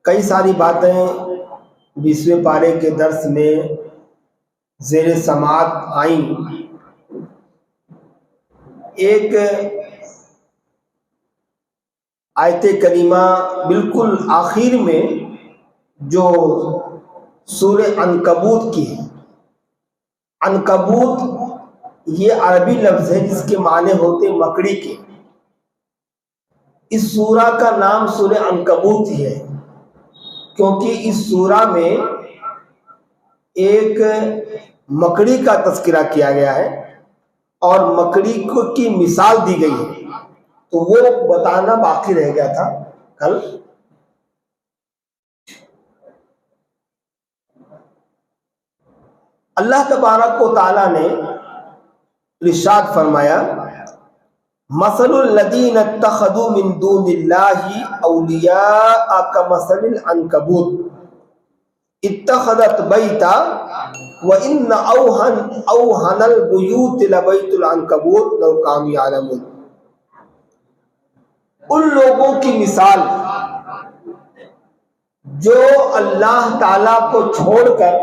کئی ساری باتیں 20ویں پارے کے درس میں زیر سماعت آئیں۔ ایک آیت کریمہ بالکل آخر میں جو سورہ عنکبوت کی ہے۔ عنکبوت یہ عربی لفظ ہے جس کے معنی ہوتے مکڑی کے۔ اس سورہ کا نام سورہ عنکبوت ہی ہے کیونکہ اس سورہ میں ایک مکڑی کا تذکرہ کیا گیا ہے اور مکڑی کی مثال دی گئی ہے، تو وہ بتانا باقی رہ گیا تھا کل۔ اللہ تبارک و تعالی نے ارشاد فرمایا، مثل الذین اتخذوا من دون اللہ اولیاء کمثل العنکبوت اتخذت بیتا وان اوہن البیوت لبیت العنکبوت لو کانوا یعلمون۔ ان لوگوں کی مثال جو اللہ تعالی کو چھوڑ کر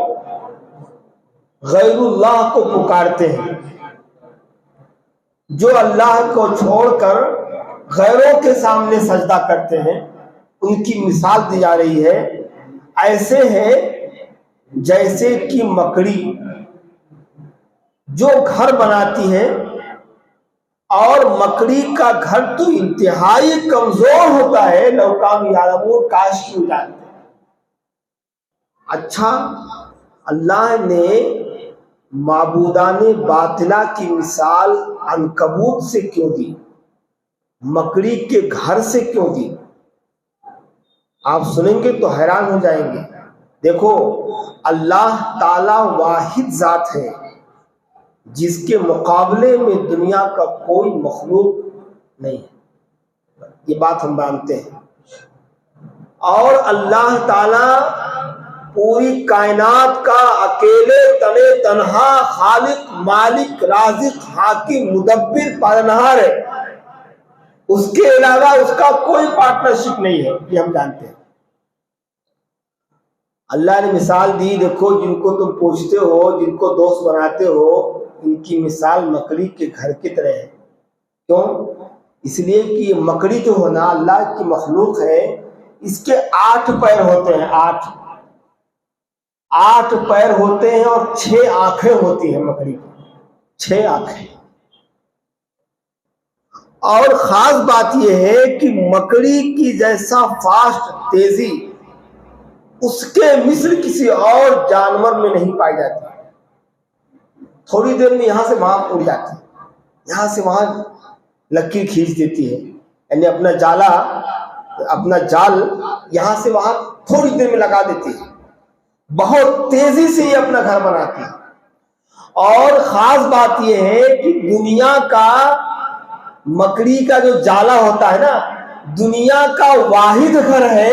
غیر اللہ کو پکارتے ہیں، جو اللہ کو چھوڑ کر غیروں کے سامنے سجدہ کرتے ہیں، ان کی مثال دی جا رہی ہے۔ ایسے ہے جیسے کہ مکڑی جو گھر بناتی ہے، اور مکڑی کا گھر تو انتہائی کمزور ہوتا ہے، لو کانوا یعلمون، کاش کی جانتے۔ اچھا، اللہ نے معبودان باطلہ کی مثال عنکبوت سے کیوں دی، مکڑی کے گھر سے کیوں دی؟ آپ سنیں گے تو حیران ہو جائیں گے۔ دیکھو، اللہ تعالی واحد ذات ہے جس کے مقابلے میں دنیا کا کوئی مخلوق نہیں ہے، یہ بات ہم مانتے ہیں۔ اور اللہ تعالی پوری کائنات کا اکیلے تنے تنہا خالق، مالک، رازق، حاکم، مدبر، پالنہار ہے، اس کے علاوہ اس کا کوئی پارٹنرشپ نہیں ہے، یہ ہم جانتے ہیں۔ اللہ نے مثال دی، دیکھو جن کو تم پوچھتے ہو، جن کو دوست بناتے ہو، ان کی مثال مکڑی کے گھر کی طرح ہے۔ کیوں؟ اس لیے کہ یہ مکڑی جو ہونا اللہ کی مخلوق ہے، اس کے 8 پیر ہوتے ہیں، 8 پیر ہوتے ہیں اور 6 آنکھیں ہوتی ہیں مکڑی کی، 6 آنکھیں۔ اور خاص بات یہ ہے کہ مکڑی کی جیسا فاسٹ تیزی اس کے مثل کسی اور جانور میں نہیں پائی جاتی۔ تھوڑی دیر میں یہاں سے وہاں اڑ جاتی ہے، یہاں سے وہاں لکیر کھینچ دیتی ہے، یعنی اپنا جال یہاں سے وہاں تھوڑی دیر میں لگا دیتی ہے، بہت تیزی سے یہ اپنا گھر بناتی ہے۔ اور خاص بات یہ ہے کہ دنیا کا مکڑی کا جو جالا ہوتا ہے نا، دنیا کا واحد گھر ہے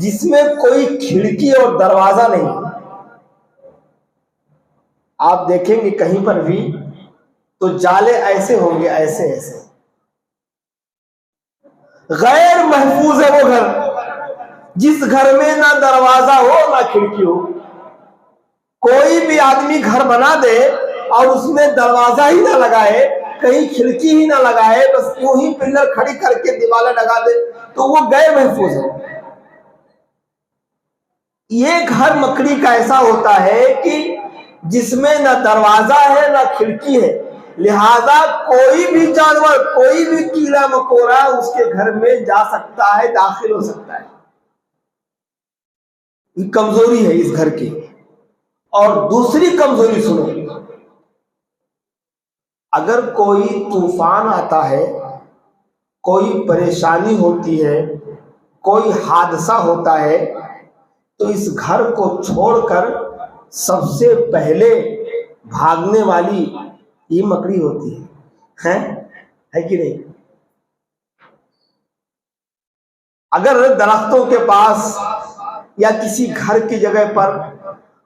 جس میں کوئی کھڑکی اور دروازہ نہیں۔ آپ دیکھیں گے کہیں پر بھی تو جالے ایسے ہوں گے، ایسے غیر محفوظ ہے وہ گھر، جس گھر میں نہ دروازہ ہو نہ کھڑکی ہو۔ کوئی بھی آدمی گھر بنا دے اور اس میں دروازہ ہی نہ لگائے، کہیں کھڑکی ہی نہ لگائے، بس یوں ہی پلر کھڑی کر کے دیوالیں لگا دے تو وہ غیر محفوظ ہے۔ یہ گھر مکڑی کا ایسا ہوتا ہے کہ جس میں نہ دروازہ ہے نہ کھڑکی ہے، لہذا کوئی بھی جانور، کوئی بھی کیڑا مکوڑا اس کے گھر میں جا سکتا ہے، داخل ہو سکتا ہے۔ یہ کمزوری ہے اس گھر کی۔ اور دوسری کمزوری سنو، اگر کوئی طوفان آتا ہے، کوئی پریشانی ہوتی ہے، کوئی حادثہ ہوتا ہے، تو اس گھر کو چھوڑ کر سب سے پہلے بھاگنے والی یہ مکڑی ہوتی ہے کہ نہیں؟ اگر درختوں کے پاس یا کسی گھر کی جگہ پر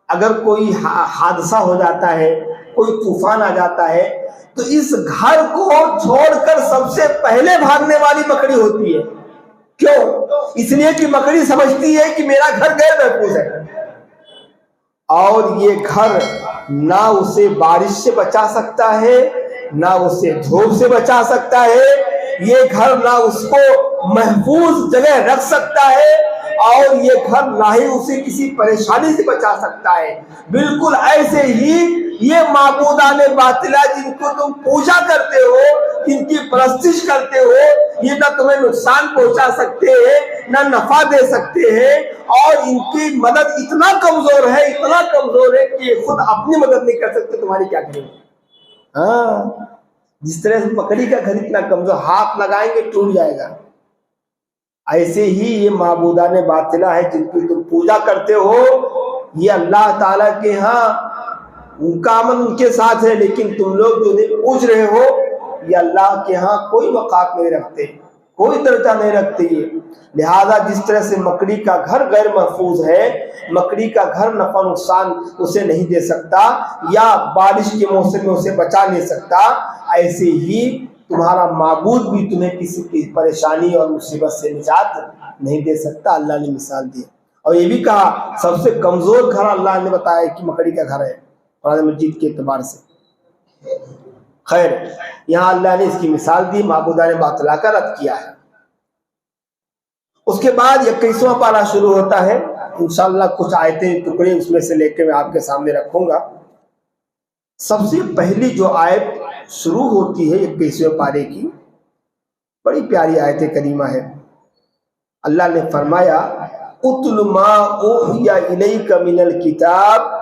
اگر کوئی حادثہ ہو جاتا ہے، کوئی طوفان آ جاتا ہے، تو اس گھر کو چھوڑ کر سب سے پہلے بھاگنے والی مکڑی ہوتی ہے۔ کیوں؟ اس لیے کہ مکڑی سمجھتی ہے کہ میرا گھر غیر محفوظ ہے، اور یہ گھر نہ اسے بارش سے بچا سکتا ہے، نہ اسے دھوپ سے بچا سکتا ہے، یہ گھر نہ اس کو محفوظ جگہ رکھ سکتا ہے، اور یہ گھر نہ ہی اسے کسی پریشانی سے بچا سکتا ہے۔ بالکل ایسے ہی یہ معبودان باطلہ جن کو تم پوجا کرتے ہو، جن کی پرستش کرتے ہو، یہ نہ تمہیں نقصان پہنچا سکتے ہیں نہ نفع دے سکتے ہیں، اور ان کی مدد اتنا کمزور ہے، اتنا کمزور ہے کہ یہ خود اپنی مدد نہیں کر سکتے، تمہاری کیا کریں گے؟ ہاں، جس طرح سے مکڑی کا گھر اتنا کمزور، ہاتھ لگائیں گے ٹوٹ جائے گا، ایسے ہی یہ معبودان باطلہ ہے جن کی تم پوجا کرتے ہو، یہ اللہ تعالیٰ کے ہاں ان کا عمل ان کے ساتھ ہے، لیکن تم لوگ جو انہیں پوچھ رہے ہو یہ اللہ کے ہاں کوئی وقات نہیں رکھتے، کوئی درجہ نہیں رکھتے یہ۔ لہذا جس طرح سے مکڑی کا گھر غیر محفوظ ہے، مکڑی کا گھر نفع نقصان اسے نہیں دے سکتا یا بارش کے موسم میں اسے بچا نہیں سکتا، ایسے ہی تمہارا معبود بھی تمہیں کسی کی پریشانی اور مصیبت سے نجات نہیں دے سکتا۔ اللہ نے مثال دی، اور یہ بھی کہا سب سے کمزور گھر اللہ نے بتایا کہ مکڑی کا گھر ہے قرآن مجید کے اعتبار سے۔ خیر، یہاں اللہ نے اس کی مثال دی، معبودان باطلہ کا رد کیا ہے۔ اس کے بعد 21واں پارہ شروع ہوتا ہے، انشاءاللہ کچھ آیتیں ٹکڑے اس میں سے لے کے میں آپ کے سامنے رکھوں گا۔ سب سے پہلی جو آیت شروع ہوتی ہے 21ویں پارے کی، بڑی پیاری آیت کریمہ ہے۔ اللہ نے فرمایا اتل ما اوحی الیک من الکتاب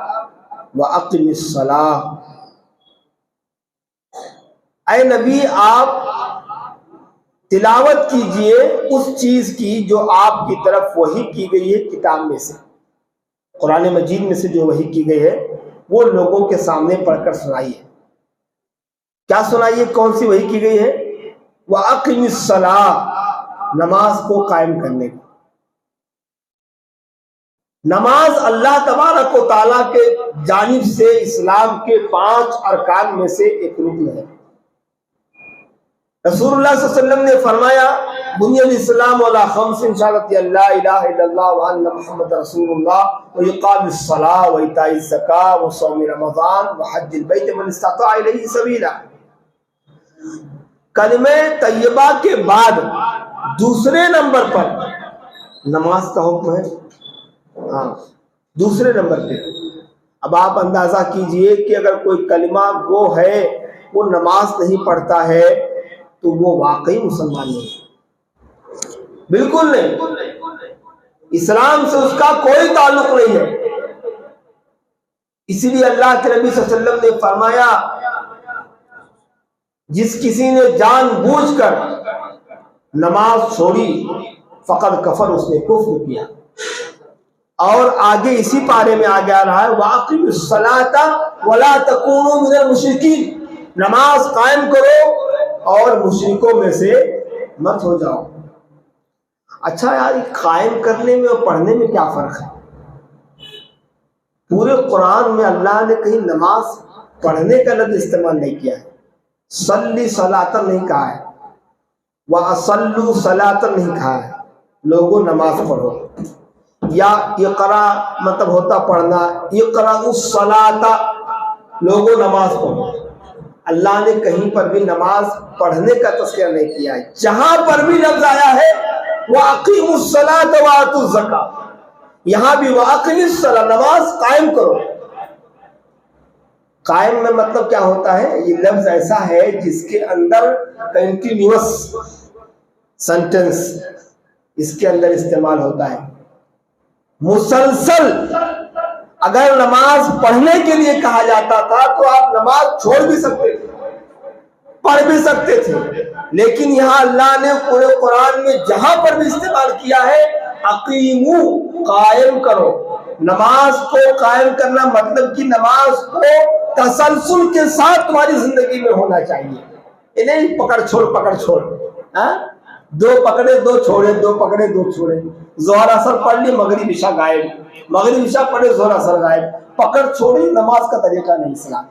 واقم الصلاۃ، اے نبی آپ تلاوت کیجئے اس چیز کی جو آپ کی طرف وحی کی گئی ہے کتاب میں سے، قرآن مجید میں سے جو وحی کی گئی ہے وہ لوگوں کے سامنے پڑھ کر سنائیے۔ کیا سنائیے؟ کون سی وحی کی گئی ہے؟ وَأَقِمِ الصَّلَاةَ، نماز کو قائم کرنے کو۔ نماز اللہ تبارک و تعالیٰ کے جانب سے اسلام کے 5 ارکان میں سے ایک رکن ہے۔ رسول اللہ صلی اللہ علیہ وسلم نے فرمایا بنی الاسلام علی خمس، شہادت اللہ الہ الا اللہ وان محمد رسول اللہ واقام الصلاۃ وایتاء الزکاۃ وصوم رمضان وحج البیت من استطاع الیہ سبیلا۔ کلمہ طیبہ کے بعد دوسرے نمبر پر نماز کا حکم ہے، ہاں دوسرے نمبر پہ۔ اب آپ اندازہ کیجئے کہ اگر کوئی کلمہ گو ہے وہ نماز نہیں پڑھتا ہے تو وہ واقعی مسلمان نہیں، بالکل نہیں، اسلام سے اس کا کوئی تعلق نہیں ہے۔ اسی لیے اللہ کے نبی صلی اللہ علیہ وسلم نے فرمایا جس کسی نے جان بوجھ کر نماز چھوڑی فقد کفر، اس نے کفر کیا۔ اور آگے اسی پارے میں آگے آ رہا ہے وَأَقِمِ الصَّلَاةَ وَلَا تَكُونُوا مِنَ الْمُشْرِكِينَ، نماز قائم کرو اور مشرکوں میں سے مت ہو جاؤ۔ اچھا یار، قائم کرنے میں اور پڑھنے میں کیا فرق ہے؟ پورے قرآن میں اللہ نے کہیں نماز پڑھنے کا لفظ استعمال نہیں کیا ہے، صلی صلاۃ نہیں کہا ہے، وَأَصَلُّوا صلاۃ نہیں کہا ہے، لوگوں نماز پڑھو، یا اقرا مطلب ہوتا پڑھنا، اقرأوا الصلاۃ لوگوں نماز پڑھو۔ اللہ نے کہیں پر بھی نماز پڑھنے کا تذکرہ نہیں کیا ہے۔ جہاں پر بھی لفظ آیا ہے وَأَقِيمُوا الصَّلَاةَ وَآتُوا الزَّكَاةَ، یہاں بھی وَأَقِمِ الصَّلَاةَ، نماز قائم کرو۔ قائم میں مطلب کیا ہوتا ہے؟ یہ لفظ ایسا ہے جس کے اندر کنٹینیوس سینٹنس اس کے اندر استعمال ہوتا ہے، مسلسل۔ اگر نماز پڑھنے کے لیے کہا جاتا تھا تو آپ نماز چھوڑ بھی سکتے تھے، پڑھ بھی سکتے تھے، لیکن یہاں اللہ نے پورے قرآن میں جہاں پر بھی استعمال کیا ہے اقیمو، قائم کرو۔ نماز کو قائم کرنا مطلب کہ نماز کو تسلسل کے ساتھ تمہاری زندگی میں ہونا چاہیے، یہ نہیں پکڑ چھوڑ، دو پکڑے دو چھوڑے، دو پکڑے دو چھوڑے، ظہر اثر پڑھ لی مغرب عشاء غائب، مغرب عشاء پڑھے ظہر اثر غائب، پکڑ چھوڑی نماز کا طریقہ نہیں اسلام،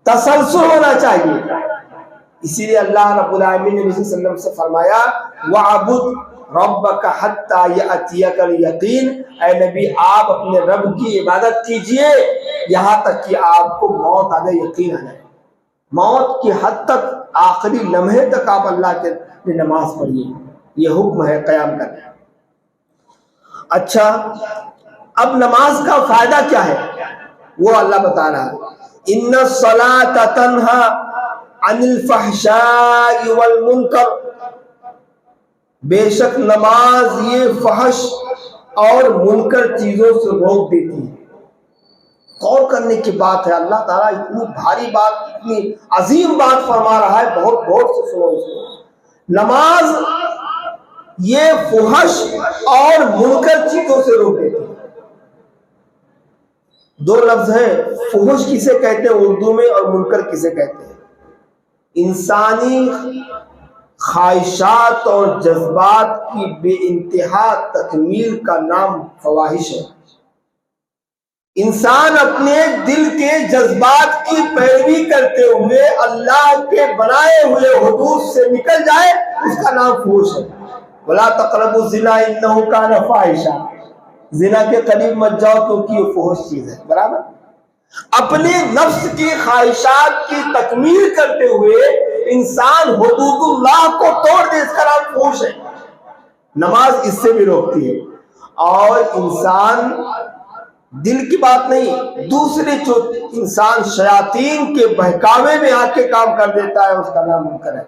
تسلسل ہونا چاہیے۔ اسی لیے اللہ رب العالمین نے نبی صلی اللہ علیہ وسلم سے فرمایا وَعْبُدْ ربک حتی یأتیک الیقین، اے نبی آپ اپنے رب کی عبادت کیجئے یہاں تک کہ آپ کو موت آ جائے، یقین آ جائے، موت کی حد تک، آخری لمحے تک آپ اللہ کے لیے نماز پڑھیے، یہ حکم ہے قیام کرنا۔ اچھا، اب نماز کا فائدہ کیا ہے وہ اللہ بتا رہا ہے، ان الصلاۃ تنہی عن الفحشاء والمنکر، بے شک نماز یہ فحش اور منکر چیزوں سے روک دیتی ہے۔ غور کرنے کی بات ہے، اللہ تعالیٰ اتنی بھاری بات، اتنی عظیم بات فرما رہا ہے، بہت غور سے سنو اس کو۔ نماز یہ فحش اور منکر چیزوں سے روک دیتی ہے۔ دو لفظ ہیں، فحش کسے کہتے ہیں اردو میں اور منکر کسے کہتے ہیں؟ انسانی خواہشات اور جذبات کی بے انتہا تکمیل کا نام فواحش ہے۔ انسان اپنے دل کے جذبات کی پیروی کرتے ہوئے اللہ کے بنائے ہوئے حدود سے نکل جائے، اس کا نام فحش ہے۔ وَلَا تَقْرَبُوا الزِّنَا إِنَّهُ كَانَ فَاحِشًا، زنا کے قریب مت جاؤ کیونکہ یہ فحش چیز ہے، برابر۔ اپنے نفس کی خواہشات کی تکمیل کرتے ہوئے انسان حدود اللہ کو توڑ دے، اس کا نام فحش ہے۔ نماز اس سے بھی روکتی ہے۔ اور انسان دل کی بات نہیں، دوسرے جو انسان شیاطین کے بہکاوے میں آ کے کام کر دیتا ہے، اس کا نام منکر ہے۔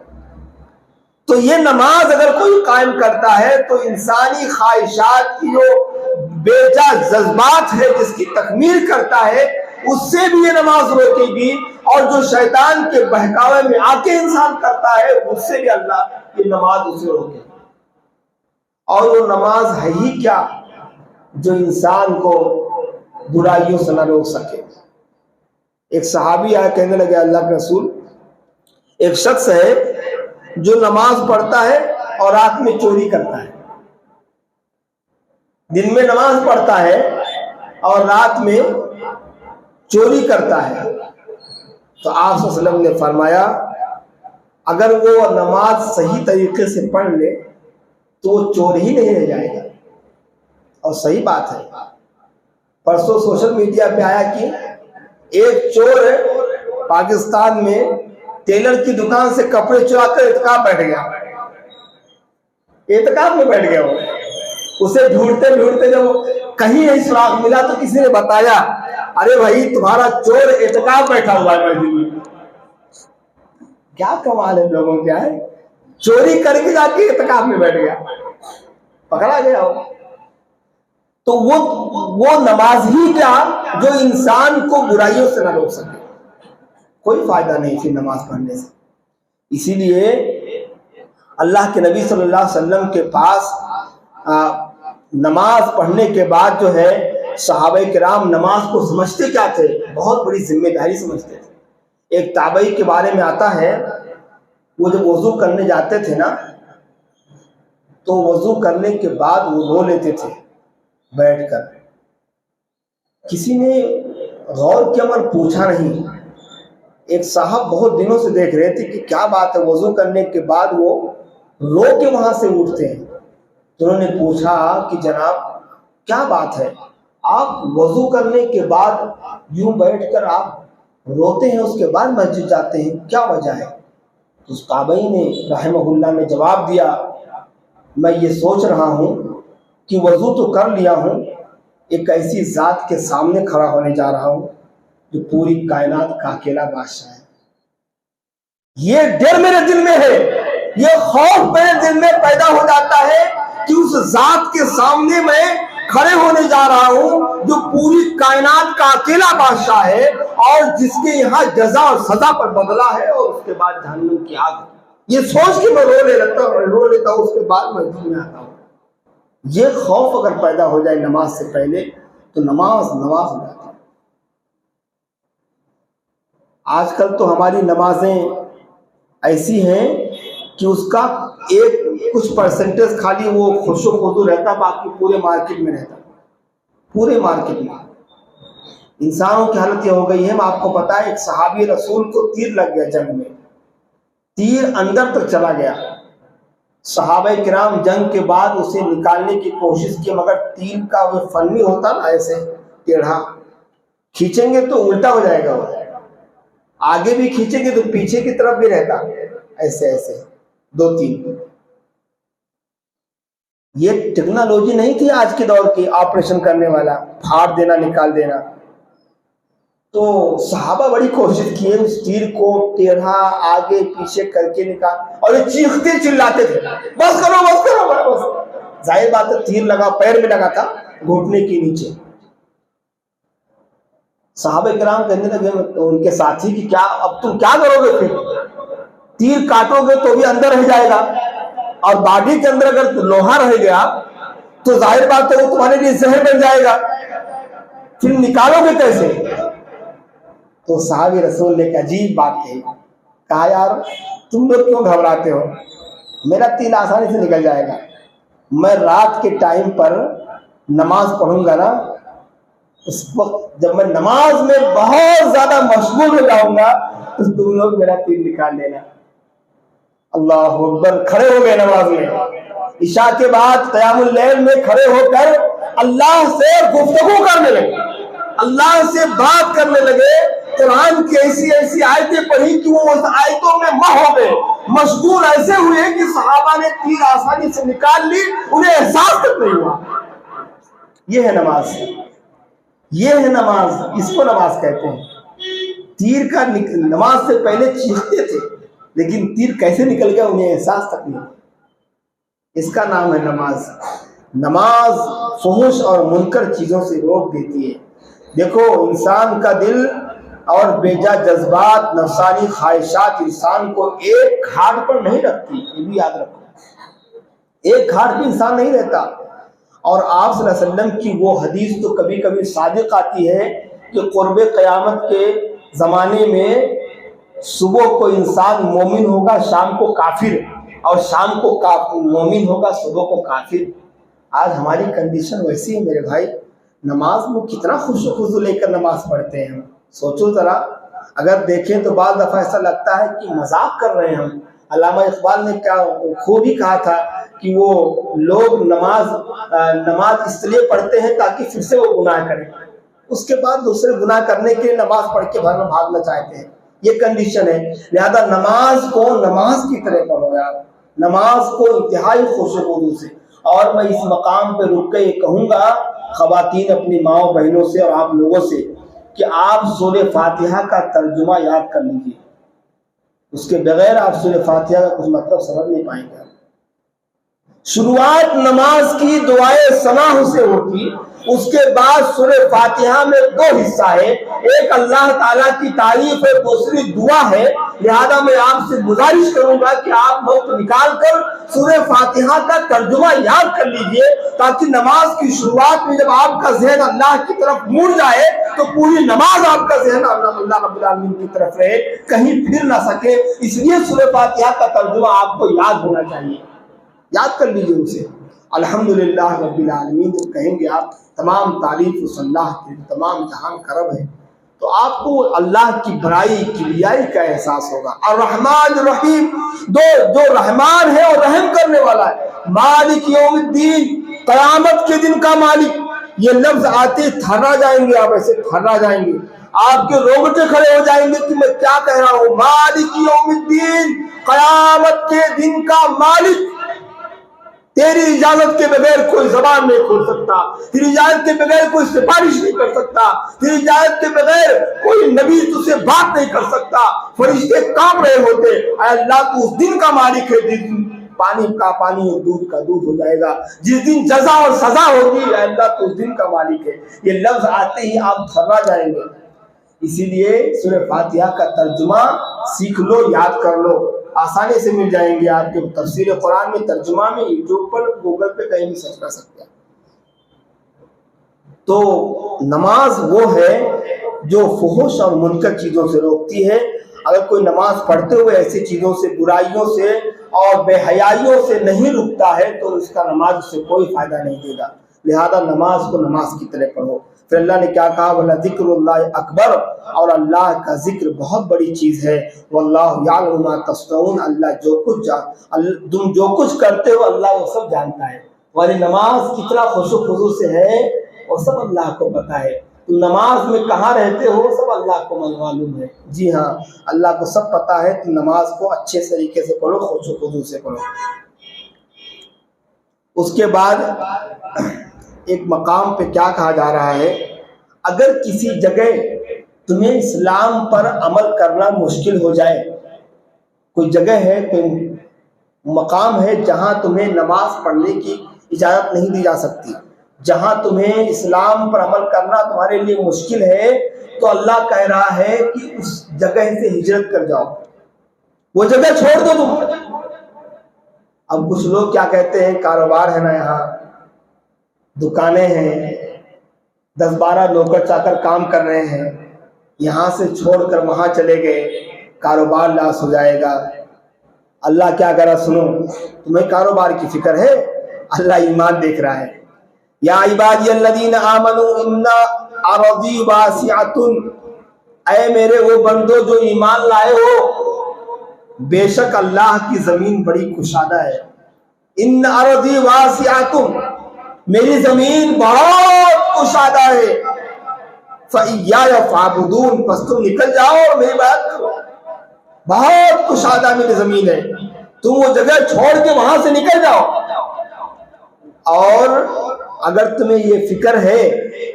تو یہ نماز اگر کوئی قائم کرتا ہے تو انسانی خواہشات کی جو بے جا جذبات ہے جس کی تکمیل کرتا ہے، اس سے بھی یہ نماز روکے گی، اور جو شیطان کے بہکاوے میں آ کے انسان کرتا ہے اس سے بھی اللہ یہ نماز اسے روکے گی۔ اور وہ نماز ہے ہی کیا جو انسان کو برائیوں سے نہ روک سکے۔ ایک صحابی آئے، کہنے لگے اللہ کے رسول، ایک شخص ہے جو نماز پڑھتا ہے اور رات میں چوری کرتا ہے، دن میں نماز پڑھتا ہے اور رات میں چوری کرتا ہے۔ تو آپ صلی اللہ علیہ وسلم نے فرمایا اگر وہ نماز صحیح طریقے سے پڑھ لے تو وہ چور ہی نہیں رہ جائے گا۔ اور صحیح بات ہے، پرسوں سوشل میڈیا پہ آیا کہ ایک چور ہے پاکستان میں ٹیلر کی دکان سے کپڑے چرا کر اعتکاف بیٹھ گیا، اعتکاف میں بیٹھ گیا۔ وہ اسے ڈھونڈتے ڈھونڈتے جب کہیں نہیں سراغ ملا تو کسی نے بتایا، ارے بھائی تمہارا چور اعتکاف بیٹھا ہوا ہے مسجد میں۔ کیا کمال ہے لوگوں کیا ہے، چوری کر کے جا کے اعتکاف میں بیٹھ گیا، پکڑا گیا ہو۔ تو وہ نماز ہی کیا جو انسان کو برائیوں سے نہ روک سکے، کوئی فائدہ نہیں پھر نماز پڑھنے سے۔ اسی لیے اللہ کے نبی صلی اللہ علیہ وسلم کے پاس نماز پڑھنے کے بعد جو ہے صحابہ کرام نماز کو سمجھتے کیا تھے، بہت بڑی ذمہ داری سمجھتے تھے۔ ایک تابعی کے بارے میں آتا ہے، وہ جب وضو کرنے جاتے تھے نا تو وضو کرنے کے بعد وہ رو لیتے تھے بیٹھ کر۔ کسی نے غور کیا مگر پوچھا نہیں۔ ایک صاحب بہت دنوں سے دیکھ رہے تھے کہ کیا بات ہے، وضو کرنے کے بعد وہ رو کے وہاں سے اٹھتے ہیں۔ تو انہوں نے پوچھا کہ جناب کیا بات ہے، آپ وضو کرنے کے بعد یوں بیٹھ کر آپ روتے ہیں، اس کے بعد مسجد جاتے ہیں، کیا وجہ ہے؟ تو اس تابعی نے رحمہ اللہ نے جواب دیا، میں یہ سوچ رہا ہوں کہ وضو تو کر لیا ہوں، ایک ایسی ذات کے سامنے کھڑا ہونے جا رہا ہوں جو پوری کائنات کا اکیلا بادشاہ ہے۔ یہ ڈر میرے دل میں ہے، یہ خوف میرے دل میں پیدا ہو جاتا ہے کہ اس ذات کے سامنے میں کھڑے ہونے جا رہا ہوں جو پوری کائنات کا اکیلا بادشاہ ہے، اور جس کے یہاں جزا اور سزا پر بدلہ ہے، اور اس کے بعد جہنم کی آگ۔ یہ سوچ کے میں رو لیتا ہوں، اس کے بعد مسجد میں آتا ہوں۔ یہ خوف اگر پیدا ہو جائے نماز سے پہلے تو نماز ہو جاتی ہے۔ آج کل تو ہماری نمازیں ایسی ہیں کہ اس کا ایک کچھ پرسنٹیج خالی وہ خوش و خضوع رہتا، باقی پورے مارکیٹ میں رہتا، پورے مارکیٹ میں۔ انسانوں کی حالت یہ ہو گئی ہے، آپ کو پتا ہے ایک صحابی رسول کو تیر لگ گیا جنگ میں، تیر اندر تک چلا گیا، صحابہ کرام جنگ کے بعد اسے نکالنے کی کوشش کی، مگر تیر کا وہ فنی ہوتا نا ایسے ٹیڑھا، کھینچیں گے تو الٹا ہو جائے گا، وہ آگے بھی کھینچیں گے تو پیچھے کی طرف بھی رہتا، ایسے ایسے 2-3۔ یہ ٹیکنالوجی نہیں تھی آج کے دور کی آپریشن کرنے والا، پھاڑ دینا نکال دینا۔ تو صحابہ بڑی کوشش کیے اس تیر کو ٹیڑھا آگے پیچھے کر کے نکال، اور یہ چیختے چلاتے تھے بس کرو بس کرو بس۔ ظاہر بات ہے تیر لگا پیر میں لگا تھا، گھٹنے کے نیچے۔ صحابہ کرام کہنے لگے ان کے ساتھی کہ کیا اب تم کیا کرو گے؟ پھر تیر کاٹو گے تو بھی اندر رہ جائے گا، اور باڈی کے اندر اگر لوہا رہ گیا تو ظاہر بات ہے وہ تمہارے لیے زہر بن جائے گا، پھر نکالو گے کیسے؟ تو صحابی رسول نے ایک عجیب بات کہی، کہا یار تم لوگ کیوں گھبراتے ہو، میرا تیر آسانی سے نکل جائے گا۔ میں رات کے ٹائم پر نماز پڑھوں گا نا، اس وقت جب میں نماز میں بہت زیادہ مشغول ہو جاؤں گا تو تم لوگ میرا تیر نکال لینا۔ اللہ اکبر، کھڑے ہو گئے نماز میں، عشاء کے بعد قیام اللیل میں کھڑے ہو کر اللہ سے گفتگو کرنے لگے، اللہ سے بات کرنے لگے، قرآن کی ایسی ایسی آیتیں پڑھی کہ وہ اس آیتوں میں مہ ہو گئے، مشغول ایسے ہوئے کہ صحابہ نے تیر آسانی سے نکال لی، انہیں احساس تک نہیں ہوا۔ یہ ہے نماز، یہ ہے نماز، اس کو نماز کہتے ہیں۔ تیر کا نماز سے پہلے چیختے تھے لیکن تیر کیسے نکل گیا انہیں احساس تک نہیں، اس کا نام ہے نماز۔ نماز فحش اور منکر چیزوں سے روک دیتی ہے۔ دیکھو انسان کا دل اور بیجا جذبات، نفسانی خواہشات انسان کو ایک گھاٹ پر نہیں رکھتی، یہ بھی یاد رکھو، ایک گھاٹ پہ انسان نہیں رہتا۔ اور آپ صلی اللہ علیہ وسلم کی وہ حدیث تو کبھی کبھی صادق آتی ہے کہ قرب قیامت کے زمانے میں صبح کو انسان مومن ہوگا، شام کو کافر، اور شام کو مومن ہوگا، صبح کو کافر۔ آج ہماری کنڈیشن ویسی ہے میرے بھائی، نماز میں کتنا خوش و خضو لے کر نماز پڑھتے ہیں ہم، سوچو ذرا۔ اگر دیکھیں تو بعض دفعہ ایسا لگتا ہے کہ مذاق کر رہے ہیں ہم۔ علامہ اقبال نے کیا خوب ہی کہا تھا کہ وہ لوگ نماز اس لیے پڑھتے ہیں تاکہ پھر سے وہ گناہ کریں، اس کے بعد دوسرے گناہ کرنے کے لیے نماز پڑھ کے بھاگنا چاہتے ہیں۔ یہ کنڈیشن ہے، لہذا نماز کو نماز کی طرح پڑھو یار، نماز کو انتہائی خوش و خضو سے۔ اور میں اس مقام پہ رک کے یہ کہوں گا خواتین اپنی ماؤں بہنوں سے اور آپ لوگوں سے کہ آپ سورہ فاتحہ کا ترجمہ یاد کر لیجیے، اس کے بغیر آپ سورہ فاتحہ کا کچھ مطلب سمجھ نہیں پائیں گے۔ شروعات نماز کی دعائے سماح سے ہوتی، اس کے بعد سورہ فاتحہ میں 2 حصہ ہے، ایک اللہ تعالیٰ کی تعریف ہے، دوسری دعا ہے۔ لہذا میں آپ سے گزارش کروں گا کہ آپ وقت نکال کر سورہ فاتحہ کا ترجمہ یاد کر لیجئے، تاکہ نماز کی شروعات میں جب آپ کا ذہن اللہ کی طرف مڑ جائے تو پوری نماز آپ کا ذہن اللہ رب العالمین کی طرف رہے، کہیں پھر نہ سکے۔ اس لیے سورہ فاتحہ کا ترجمہ آپ کو یاد ہونا چاہیے، یاد کر لیجئے اسے۔ الحمدللہ رب العالمین جب کہیں گے آپ، تمام تعریف اس اللہ کی، تمام جہان کا رب ہے، تو آپ کو اللہ کی بڑائی کبریائی کا احساس ہوگا۔ الرحمن الرحیم، جو رحمان ہے اور رحم کرنے والا ہے۔ مالک یوم الدین، قیامت کے دن کا مالک، یہ لفظ آتے تھرا جائیں گے، آپ ایسے تھرا جائیں گے، آپ کے روگٹے کھڑے ہو جائیں گے کہ میں کیا کہہ رہا ہوں۔ مالک یوم الدین، قیامت کے دن کا مالک، تیری اجازت کے بغیر کوئی زبان نہیں کھول سکتا، تیری اجازت کے بغیر کوئی سفارش نہیں کر سکتا، تیری اجازت کے بغیر کوئی نبی تجھ سے بات نہیں کر سکتا، فرشتے کانپ رہے ہوتے۔ اے اللہ تو اس دن کا مالک ہے جس دن پانی کا پانی اور دودھ کا دودھ ہو جائے گا، جس دن جزا اور سزا ہوگی، اے اللہ تو اس دن کا مالک ہے۔ یہ لفظ آتے ہی آپ تھرا جائیں گے۔ اسی لیے سورہ فاتحہ کا ترجمہ سیکھ لو، یاد کر لو، آسانی سے مل جائیں گے آپ کے تفسیر قرآن میں، ترجمہ میں، یوٹیوب پر، گوگل پہ کہیں بھی سرچ کر سکتے ہیں۔ تو نماز وہ ہے جو فحش اور منکر چیزوں سے روکتی ہے۔ اگر کوئی نماز پڑھتے ہوئے ایسی چیزوں سے، برائیوں سے اور بے حیائیوں سے نہیں رکتا ہے تو اس کا نماز سے کوئی فائدہ نہیں دے گا۔ لہذا نماز کو نماز کی طرح پڑھو۔ پھر اللہ نے کیا کہا، وَلَذِكْرُ اللَّهِ اکبر، اور اللہ کا ذکر بہت بڑی چیز ہے، وَاللَّهُ يَعْلَمُ مَا تَصْنَعُونَ، اللہ تم جو کچھ کرتے ہو اللہ وہ سب جانتا ہے۔ تمہاری نماز کتنا خشوع خضوع سے ہے وہ سب اللہ کو پتا ہے، تم نماز میں کہاں رہتے ہو سب اللہ کو معلوم ہے۔ جی ہاں، اللہ کو سب پتا ہے، تم نماز کو اچھے طریقے سے پڑھو، خشوع خضوع سے پڑھو۔ اس کے بعد ایک مقام پہ کیا کہا جا رہا ہے، اگر کسی جگہ تمہیں اسلام پر عمل کرنا مشکل ہو جائے، کوئی جگہ ہے، کوئی مقام ہے جہاں تمہیں نماز پڑھنے کی اجازت نہیں دی جا سکتی، جہاں تمہیں اسلام پر عمل کرنا تمہارے لیے مشکل ہے، تو اللہ کہہ رہا ہے کہ اس جگہ سے ہجرت کر جاؤ، وہ جگہ چھوڑ دو تم۔ اب کچھ لوگ کیا کہتے ہیں، کاروبار ہے نا، یہاں دکانیں ہیں، 10-12 نوکر چاکر کام کر رہے ہیں، یہاں سے چھوڑ کر وہاں چلے گئے، کاروبار لاس ہو جائے گا۔ اللہ کیا کہہ رہا، سنو، تمہیں کاروبار کی فکر ہے، اللہ ایمان دیکھ رہا ہے۔ یا عبادی الذین آمنوا ان ارضی واسعۃ، اے میرے وہ بندو جو ایمان لائے ہو، بے شک اللہ کی زمین بڑی کشادہ ہے۔ ان ارضی واسعۃ، میری زمین بہت کشادہ ہے۔ فَإِيَّايَ فَاعْبُدُونِ، پس تم نکل جاؤ اور میری بات کرو، بہت کشادہ میری زمین ہے، تم وہ جگہ چھوڑ کے وہاں سے نکل جاؤ۔ اور اگر تمہیں یہ فکر ہے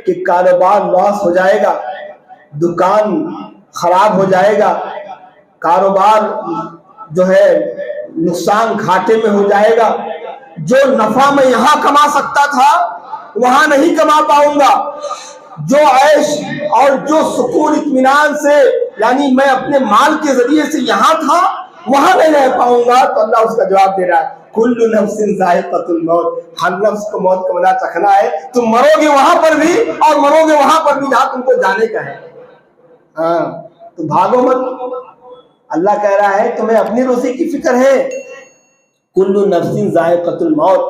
کہ کاروبار لاس ہو جائے گا، دکان خراب ہو جائے گا، کاروبار جو ہے نقصان گھاٹے میں ہو جائے گا، جو نفع میں یہاں کما سکتا تھا وہاں نہیں کما پاؤں گا، جو عیش اور جو سکون اطمینان سے یعنی میں اپنے مال کے ذریعے سے یہاں تھا وہاں نہیں رہ پاؤں گا، تو اللہ اس کا جواب دے رہا ہے، کل نفس ذائقۃ الموت، ہر نفس کو موت کا مزہ چکھنا ہے، تم مرو گے وہاں پر بھی اور مرو گے وہاں پر بھی جہاں تم کو جانے کا ہے۔ ہاں تو بھاگو مت، اللہ کہہ رہا ہے تمہیں اپنی روزی کی فکر ہے، کل نفس ذائقۃ الموت،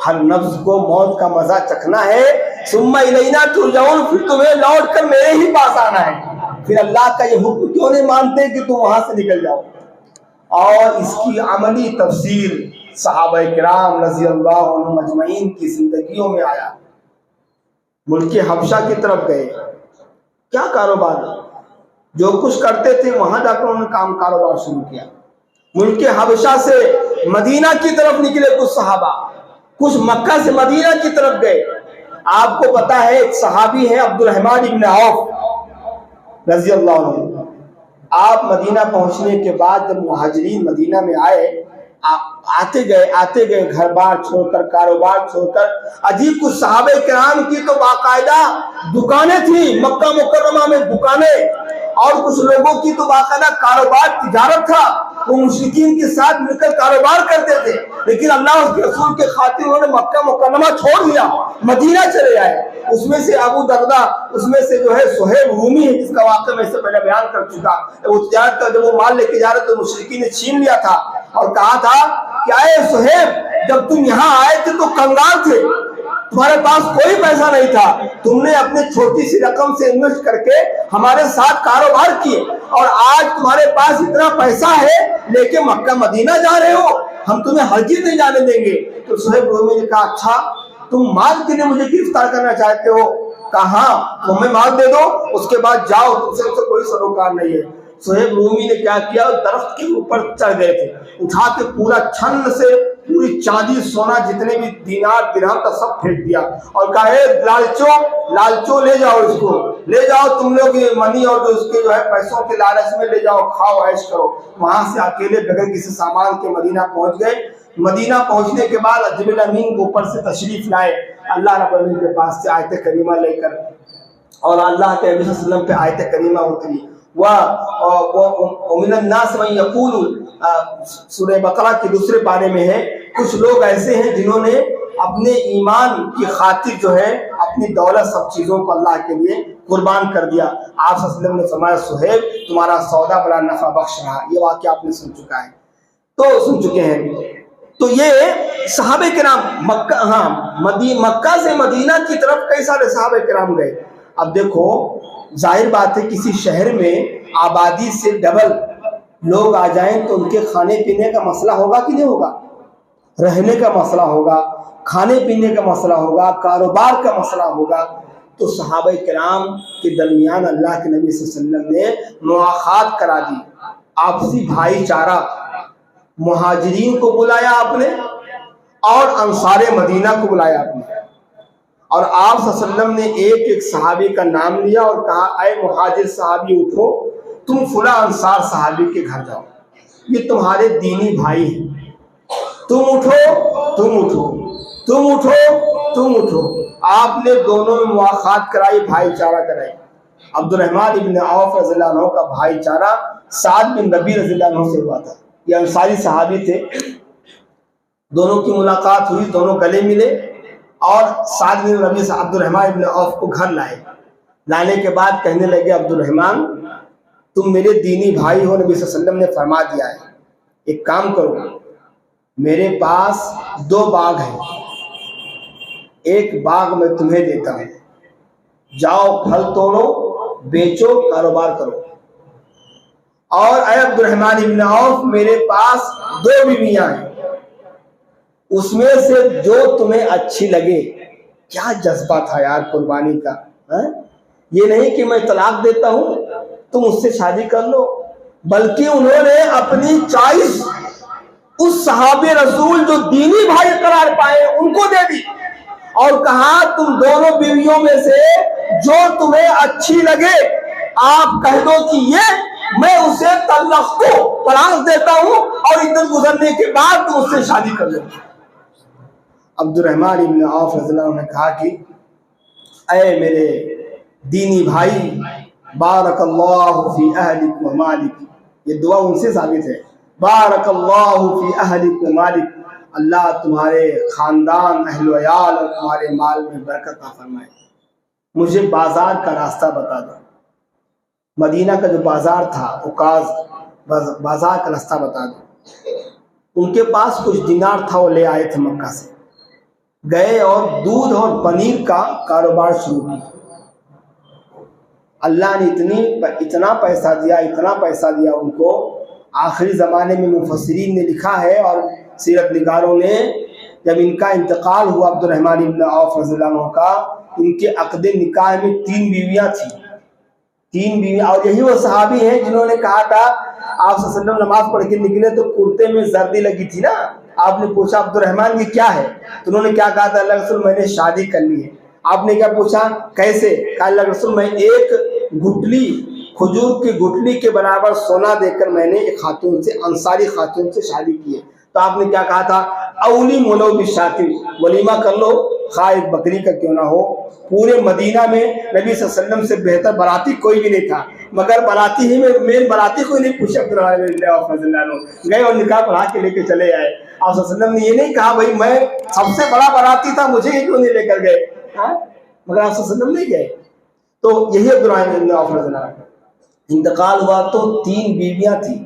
ہر نفس کو موت کا مزہ چکھنا ہے، ثم الینا ترجعون، پھر تمہیں لوٹ کر میرے ہی پاس آنا ہے۔ پھر اللہ کا یہ حکم کیوں نہیں مانتے کہ تم وہاں سے نکل جاؤ؟ اور اس کی عملی تفسیر صحابہ کرام رضی اللہ عنہم اجمعین کی زندگیوں میں آیا۔ ملک حبشہ کی طرف گئے، کیا کاروبار، جو کچھ کرتے تھے وہاں جا کر انہوں نے کاروبار شروع کیا۔ ملک حبشہ سے مدینہ کی طرف نکلے کچھ صحابہ، کچھ مکہ سے مدینہ کی طرف گئے۔ آپ کو پتا ہے ایک صحابی ہے عبد الرحمن ابن عوف رضی اللہ عنہ، آپ مدینہ پہنچنے کے بعد جب مہاجرین مدینہ میں آئے، آتے گئے گھر بار چھوڑ کر، کاروبار چھوڑ کر، عجیب کچھ صحابہ کرام کی تو باقاعدہ دکانیں تھیں، مکہ مکرمہ میں دکانیں، اور کچھ لوگوں کی تو باقاعدہ کاروبار تجارت تھا، وہ مشرکین کے ساتھ مل کر کاروبار کرتے تھے، لیکن اللہ اس کے رسول کے خاطر انہوں نے مکہ مکرمہ چھوڑ دیا، مدینہ چلے آئے۔ اس میں سے ابو دردہ، اس میں سے جو ہے صہیب رومی ہے جس کا واقعہ میں سے پہلے بیان کر چکا، وہ تجارت کا جب وہ مال لے کے جا رہے تو مشرکین نے چھین لیا تھا اور کہا تھا کہ اے صہیب جب تم یہاں آئے تھے تو کنگال تھے، تمہارے پاس کوئی پیسہ نہیں تھا، تم نے اپنے چھوٹی سی رقم سے انویسٹ کر کے ہمارے ساتھ کاروبار کیے، اور آج تمہارے پاس اتنا پیسہ ہے لے کے مکہ مدینہ جا رہے ہو، ہم تمہیں ہرگز نہیں جانے دیں گے۔ تو صہیب رومی نے کہا اچھا تم مال کے لیے مجھے گرفتار کرنا چاہتے ہو؟ کہا ہاں، تمہیں مال دے دو، اس کے بعد جاؤ، تم سے کوئی سروکار نہیں ہے۔ صہیب رومی نے کیا کیا، درخت کے اوپر چڑھ گئے تھے، اٹھا کے پورا چھن سے پوری چاندی سونا جتنے بھی دینار درہم تھا سب پھینک دیا اور کہا اے لالچو لے جاؤ، اس کو لے جاؤ، تم لوگ یہ منی اور جو اس کے جو ہے پیسوں کے لالچ میں لے جاؤ، کھاؤ عیش کرو۔ وہاں سے اکیلے بغیر کسی سامان کے مدینہ پہنچ گئے۔ مدینہ پہنچنے کے بعد جبریل امین اوپر سے تشریف لائے اللہ رب العالمین کے پاس سے آیت کریمہ لے کر، اور اللہ کے نبی صلی اللہ علیہ وسلم پہ آیت کریمہ اتری، وَمِنَ النَّاسِ مَن يَقُولُ، سورہ بقرہ کے دوسرے پارے میں ہے، کچھ لوگ ایسے ہیں جنہوں نے اپنے ایمان کی خاطر جو ہے اپنی دولت سب چیزوں کو اللہ کے لیے قربان کر دیا۔ آپ صلی اللہ علیہ وسلم نے فرمایا صہیب تمہارا سودا بڑا نفع بخش رہا، یہ واقعہ آپ نے سن چکا ہے، تو سن چکے ہیں۔ تو یہ صحابہ کرام مکہ سے مدینہ کی طرف کئی سارے صحابہ کرام گئے. اب دیکھو ظاہر بات ہے کسی شہر میں آبادی سے ڈبل لوگ آ جائیں تو ان کے کھانے پینے کا مسئلہ ہوگا کہ نہیں ہوگا, رہنے کا مسئلہ ہوگا, کھانے پینے کا مسئلہ ہوگا, کاروبار کا مسئلہ ہوگا. تو صحابہ کرام کے درمیان اللہ کے نبی صلی اللہ علیہ وسلم نے مواخات کرا دی, آپسی بھائی چارہ. مہاجرین کو بلایا آپ نے اور انصار مدینہ کو بلایا آپ نے, اور آپ صلی اللہ علیہ وسلم نے ایک ایک صحابی کا نام لیا اور کہا اے مہاجر صحابی اٹھو, تم فلاں انصار صحابی کے گھر جاؤ, یہ تمہارے دینی بھائی ہیں, تم اٹھو تم اٹھو تم اٹھو تم اٹھو. آپ نے دونوں میں مواخات کرائی, بھائی چارہ کرائی. عبد الرحمن ابن عوف رضی اللہ عنہ کا بھائی چارہ سعد بن ربیع رضی اللہ عنہ سے ہوا تھا. یہ انصاری صحابی تھے, دونوں کی ملاقات ہوئی, دونوں گلے ملے اور سعد بن ربیع سے عبد الرحمن ابن عوف کو گھر لائے. لانے کے بعد کہنے لگے عبد الرحمن تم میرے دینی بھائی ہو, نبی صلی اللہ علیہ وسلم نے فرما دیا ہے, ایک کام کرو, میرے پاس 2 باغ ہیں, ایک باغ میں تمہیں دیتا ہوں, جاؤ پھل توڑو, بیچو, کاروبار کرو. اور اے عبد الرحمن ابن عوف میرے پاس 2 بیویاں ہیں, اس میں سے جو تمہیں اچھی لگے. کیا جذبہ تھا یار قربانی کا. یہ نہیں کہ میں طلاق دیتا ہوں تم اس سے شادی کر لو, بلکہ انہوں نے اپنی چوائس اس صحابہ رسول جو دینی بھائی قرار پائے ان کو دے دی اور کہا تم دونوں بیویوں میں سے جو تمہیں اچھی لگے آپ کہہ دو کہ یہ میں اسے طلاق دیتا ہوں اور عدت گزرنے کے بعد تم اس سے شادی کر لو. عبد الرحمن ابن عوف رضی اللہ عنہ نے کہا کہ اے میرے دینی بھائی بارک اللہ فی اہلک و مالک, یہ دعا ان سے ثابت ہے, بارک اللہ فی اہلک و مالک, اللہ تمہارے خاندان اہل و عیال اور تمہارے مال میں برکت عطا فرمائے. مجھے بازار کا راستہ بتا دو. مدینہ کا جو بازار تھا اوکاز بازار کا راستہ بتا دو. ان کے پاس کچھ دینار تھا, وہ لے آئے تھے مکہ سے, گئے اور دودھ اور پنیر کا کاروبار شروع کیا. اللہ نے اتنا پیسہ دیا ان کو. آخری زمانے میں مفسرین نے لکھا ہے اور سیرت نگاروں نے, جب ان کا انتقال ہوا عبد الرحمن ابن عوف رضی اللہ عنہ کا, ان کے عقد نکاح میں 3 بیویاں تھیں, 3 بیویاں. اور یہی وہ صحابی ہیں جنہوں نے کہا تھا آپ صلی اللہ علیہ وسلم نماز پڑھ کے نکلے تو کرتے میں زردی لگی تھی نا, آپ نے پوچھا عبد الرحمن یہ کیا ہے, تو انہوں نے کیا کہا تھا, اللہ رسول میں نے شادی کر لی ہے. آپ نے کیا پوچھا کیسے, کہا اللہ رسول میں ایک گٹلی کھجور کی گٹلی کے برابر سونا دے کر میں نے ایک خاتون سے, انصاری خاتون سے شادی کی ہے. تو آپ نے کیا کہا تھا, اولی مولو بشاطر, ولیمہ کر لو خواہ ایک بکری کا کیوں نہ ہو. پورے مدینہ میں نبی صلی اللہ علیہ وسلم سے بہتر باراتی کوئی بھی نہیں تھا, مگر باراتی ہی میں مین باراتی کوئی نہیں پوچھا. عبد الرحمن گئے اور نکاح پڑھا کے لے کے چلے آئے. آپ صلی اللہ علیہ وسلم نے یہ نہیں کہا بھائی میں سب سے بڑا باراتی تھا مجھے یہ کیوں نہیں لے کر گئے, مگر آپ صلی اللہ علیہ وسلم نہیں گئے. تو یہی عبد الرحمن ابن عوف رضی اللہ عنہ انتقال ہوا تو 3 بیویاں تھیں.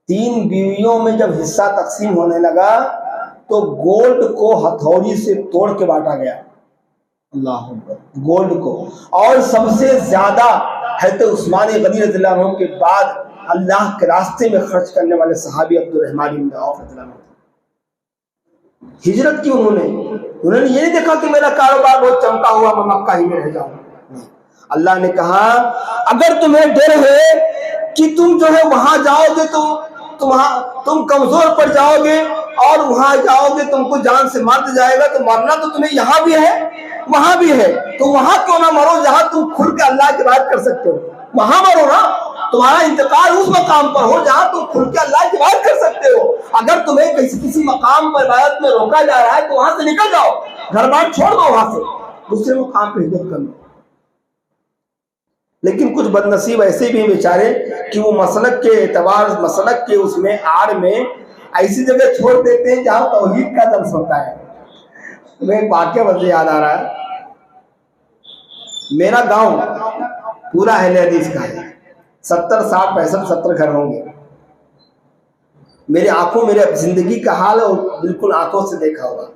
3 بیویوں میں جب حصہ تقسیم ہونے لگا تو گولڈ کو ہتھوڑی سے توڑ کے بانٹا گیا. اللہ اکبر, گولڈ کو. اور سب سے زیادہ حضرت عثمان غنی رضی اللہ عنہ کے بعد اللہ کے راستے میں خرچ کرنے والے صحابی عبد الرحمن بن عوف رضی اللہ عنہ. ہجرت کی انہوں نے یہ نہیں دیکھا کہ میرا کاروبار بہت چمکا ہوا میں مکہ ہی میں رہ جاؤں. اللہ نے کہا اگر تمہیں ڈر ہے کہ تم جو ہے وہاں جاؤ گے تو تم کمزور پڑ جاؤ گے اور وہاں جاؤ گے تم کو جان سے مار جائے گا, تو مرنا تو تمہیں یہاں بھی ہے وہاں بھی ہے, تو وہاں کیوں نہ مرو جہاں تم کھل کے اللہ کی بات کر سکتے ہو. وہاں مرو نا, تمہارا انتقال اس مقام پر ہو جہاں تم کھل کے اللہ کی بات کر سکتے ہو. اگر تمہیں کسی مقام پر عبادت میں روکا جا رہا ہے تو وہاں سے نکل جاؤ, گھر بار چھوڑ دو, وہاں سے دوسرے مقام پہ ہجرت کر لو. لیکن کچھ بد نصیب ایسے بھی ہیں بیچارے کہ وہ مسلک کے اعتبار, مسلک کے اس میں آڑ میں ایسی جگہ چھوڑ دیتے ہیں جہاں توحید کا درس ہوتا ہے. میں ایک واقعہ مجھے یاد آ رہا ہے. میرا گاؤں پورا اہل حدیث کا ہے, 70 60 65 70 گھر ہوں گے. میرے آنکھوں میرے زندگی کا حال اور بالکل آنکھوں سے دیکھا ہوگا.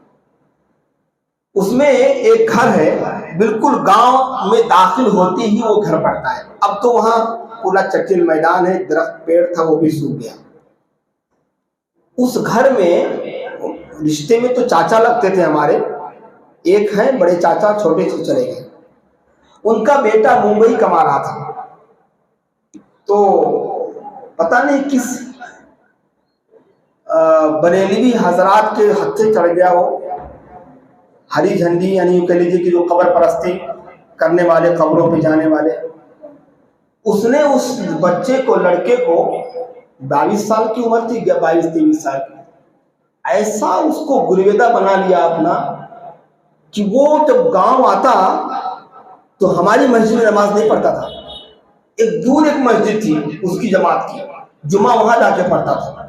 اس میں ایک گھر ہے, بالکل گاؤں میں داخل ہوتے ہی وہ گھر پڑتا ہے. اب تو وہاں پورا چٹیل میدان ہے, درخت پیڑ تھا وہ بھی سوکھ گیا. اس گھر میں رشتے میں تو چاچا لگتے تھے ہمارے, ایک ہیں بڑے چاچا, چھوٹے سے چلے گئے. ان کا بیٹا ممبئی کما رہا تھا, تو پتہ نہیں کس بریلوی حضرات کے ہاتھ سے چڑھ گیا وہ, ہری جھنڈی یعنی یوں کہہ لیجیے کہ جو قبر پرستی کرنے والے, قبروں پہ جانے والے. اس نے اس بچے کو, لڑکے کو, 22 سال کی عمر تھی, 22-23 سال کی, ایسا اس کو گرویدہ بنا لیا اپنا کہ وہ جب گاؤں آتا تو ہماری مسجد میں نماز نہیں پڑھتا تھا. ایک دور ایک مسجد تھی اس کی جماعت کی, جمعہ وہاں جا کے پڑھتا تھا,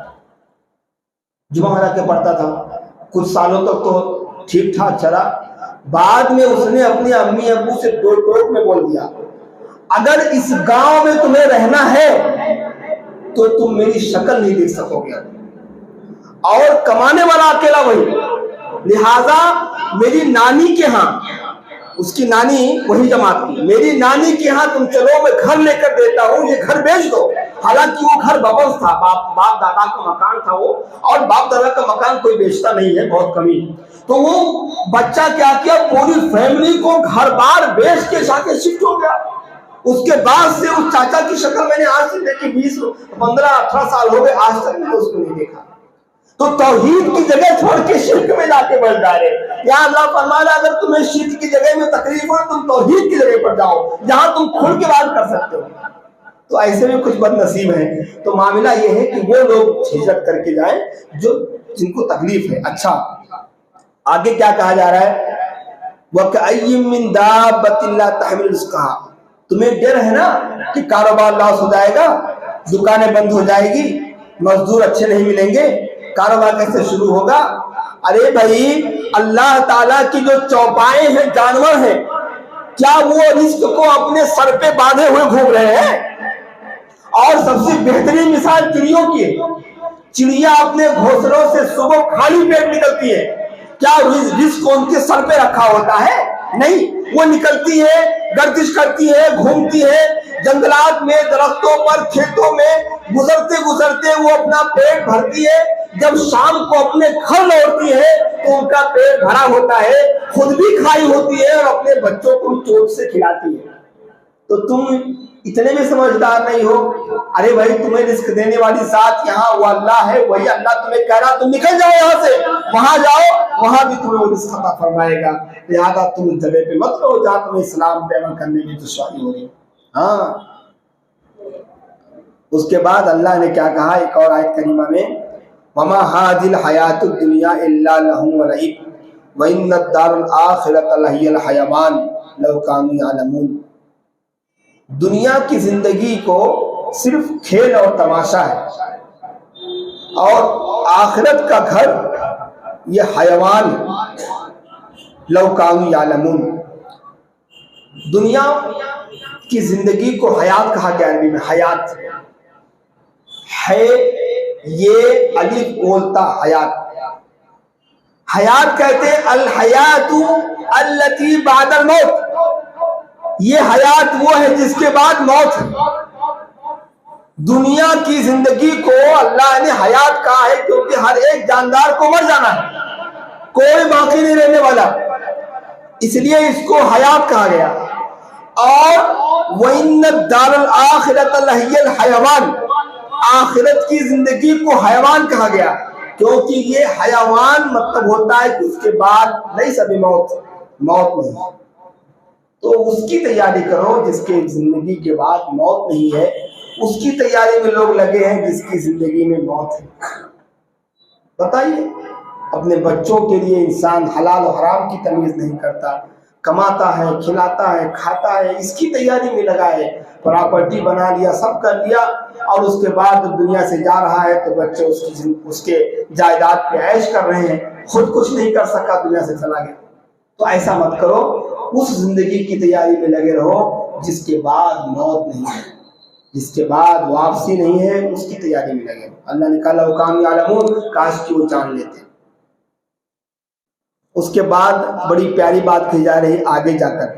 جمعہ وہاں جا کے پڑھتا تھا. کچھ سالوں تک تو ٹھیک ٹھاک چلا. بعد میں اس نے اپنے امی ابو سے ٹوک میں بول دیا, اگر اس گاؤں میں تمہیں رہنا ہے تو تم میری شکل نہیں دیکھ سکو گے, اور کمانے والا اکیلا وہی, لہذا میری نانی کے ہاں, اس کی نانی وہی جماعت کی, میری نانی کے ہاں تم چلو, میں گھر لے کر دیتا ہوں, یہ گھر بیچ دو. حالانکہ وہ گھر ببز تھا, باپ دادا کا مکان تھا وہ, اور باپ دادا کا مکان کوئی بیچتا نہیں ہے, بہت کمی. تو وہ بچہ کیا کیا, پوری فیملی کو گھر بار بیچ کے جا کے شفٹ ہو گیا. اس کے بعد سے اس چاچا کی شکل میں نے آج سے دیکھی, 20-15-18 سال ہو گئے, آج تک میں نے اس کو نہیں دیکھا. تو توحید کی جگہ چھوڑ کے شرک میں لا کے بڑھ ڈالے. یا اللہ فرمانا, اگر تمہیں شرک کی جگہ میں تکلیف ہو تم توحید کی جگہ پر جاؤ جہاں تم کھل کے بات کر سکتے ہو. تو ایسے میں کچھ بد نصیب ہیں. تو معاملہ یہ ہے کہ وہ لوگ ہجرت کر کے جائیں جو جن کو تکلیف ہے. اچھا, آگے کیا کہا جا رہا ہے, وَكَأَيٍّ مِّن دَابَّةٍ لَّا تَحْمِلُ رِزْقَهَا, تمہیں ڈر ہے نا کہ کاروبار لاس ہو جائے گا, دکانیں بند ہو جائے گی, مزدور اچھے نہیں ملیں گے, کاروبار کیسے شروع ہوگا. ارے بھائی, اللہ تعالیٰ کی جو چوپائے ہیں, جانور ہیں, کیا وہ رزق کو اپنے سر پہ باندھے ہوئے گھوم رہے ہیں؟ اور سب سے بہترین مثال چڑیوں کی ہے. چڑیا اپنے گھونسلوں سے صبح خالی پیٹ نکلتی ہے, کیا رزق ان کے سر پہ رکھا ہوتا ہے؟ نہیں, وہ نکلتی ہے, گردش کرتی ہے, گھومتی ہے, جنگلات میں, درختوں پر, کھیتوں میں گزرتے گزرتے وہ اپنا پیٹ بھرتی ہے. جب شام کو اپنے گھر لوٹتی ہے تو ان کا پیٹ بھرا ہوتا ہے, خود بھی کھائی ہوتی ہے اور اپنے بچوں کو چوٹ سے کھلاتی ہے. تو تم اتنے میں سمجھدار نہیں ہو. ارے بھائی, تمہیں رزق دینے والی ذات یہاں وہ اللہ ہے, وہی اللہ تمہیں کہہ رہا تم نکل جاؤ یہاں سے, وہاں جاؤ, وہاں بھی تمہیں وہ رزق عطا فرمائے گا. لہذا تم اس جگہ پہ مت رہو جہاں تمہیں اسلام پہ عمل کرنے میں دشواری ہو رہی. ہاں, اس کے بعد اللہ نے کیا کہا ایک اور آیت کریمہ میں, وَمَا هَٰذِهِ الْحَيَاةُ الدُّنْيَا إِلَّا لَهْوٌ وَلَعِبٌ وَإِنَّ الدَّارَ الْآخِرَةَ لَهِيَ الْحَيَوَانُ لَوْ كَانُوا يَعْلَمُونَ. دنیا کی زندگی کو صرف کھیل اور تماشا ہے, اور آخرت کا گھر یہ حیوان, لو کانوا یعلمون. دنیا کی زندگی کو حیات کہا گیا عربی میں, حیات ہے, یہ الف بولتا حیات. حیات کہتے ہیں الحیات التی بعد الموت, یہ حیات وہ ہے جس کے بعد موت ہے. دنیا کی زندگی کو اللہ نے حیات کہا ہے کیونکہ ہر ایک جاندار کو مر جانا ہے, کوئی باقی نہیں رہنے والا, اس لیے اس کو حیات کہا گیا. اور وَإِنَّ الدَّارَ الْآخِرَةَ لَهِيَ الْحَيَوَانُ, آخرت کی زندگی کو حیوان کہا گیا کیونکہ یہ حیوان مطلب ہوتا ہے کہ اس کے بعد نہیں سبھی موت نہیں. تو اس کی تیاری کرو جس کے زندگی کے بعد موت نہیں ہے, اس کی تیاری میں لوگ لگے ہیں جس کی زندگی میں موت ہے. بتائیے, اپنے بچوں کے لیے انسان حلال و حرام کی تمیز نہیں کرتا, کماتا ہے, کھلاتا ہے, کھاتا ہے, اس کی تیاری میں لگا ہے, پراپرٹی بنا لیا, سب کر لیا, اور اس کے بعد جب دنیا سے جا رہا ہے تو بچے اس کے جائیداد پہ عیش کر رہے ہیں, خود کچھ نہیں کر سکا, دنیا سے چلا گیا. تو ایسا مت کرو, اس زندگی کی تیاری میں لگے رہو جس کے بعد موت نہیں ہے, جس کے بعد واپسی نہیں ہے اس کی تیاری میں لگے. اللہ نے کہا لو کانوا یعلمون، کاش کہ وہ جان لیتے. اس کے بعد بڑی پیاری بات کہی جا رہی آگے جا کر،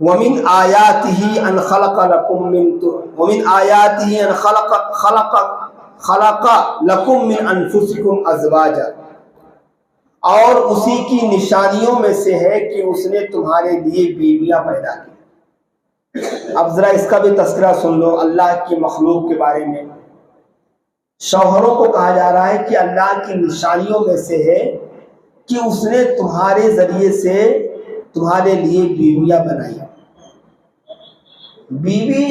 وَمِنْ آيَاتِهِ أَنْ خَلَقَ لَكُم مِّنْ أَنفُسِكُمْ أَزْوَاجًا، اور اسی کی نشانیوں میں سے ہے کہ اس نے تمہارے لیے بیویاں پیدا کی. اب ذرا اس کا بھی تذکرہ سن لو اللہ کی مخلوق کے بارے میں. شوہروں کو کہا جا رہا ہے کہ اللہ کی نشانیوں میں سے ہے کہ اس نے تمہارے ذریعے سے تمہارے لیے بیویاں بنائی. بیوی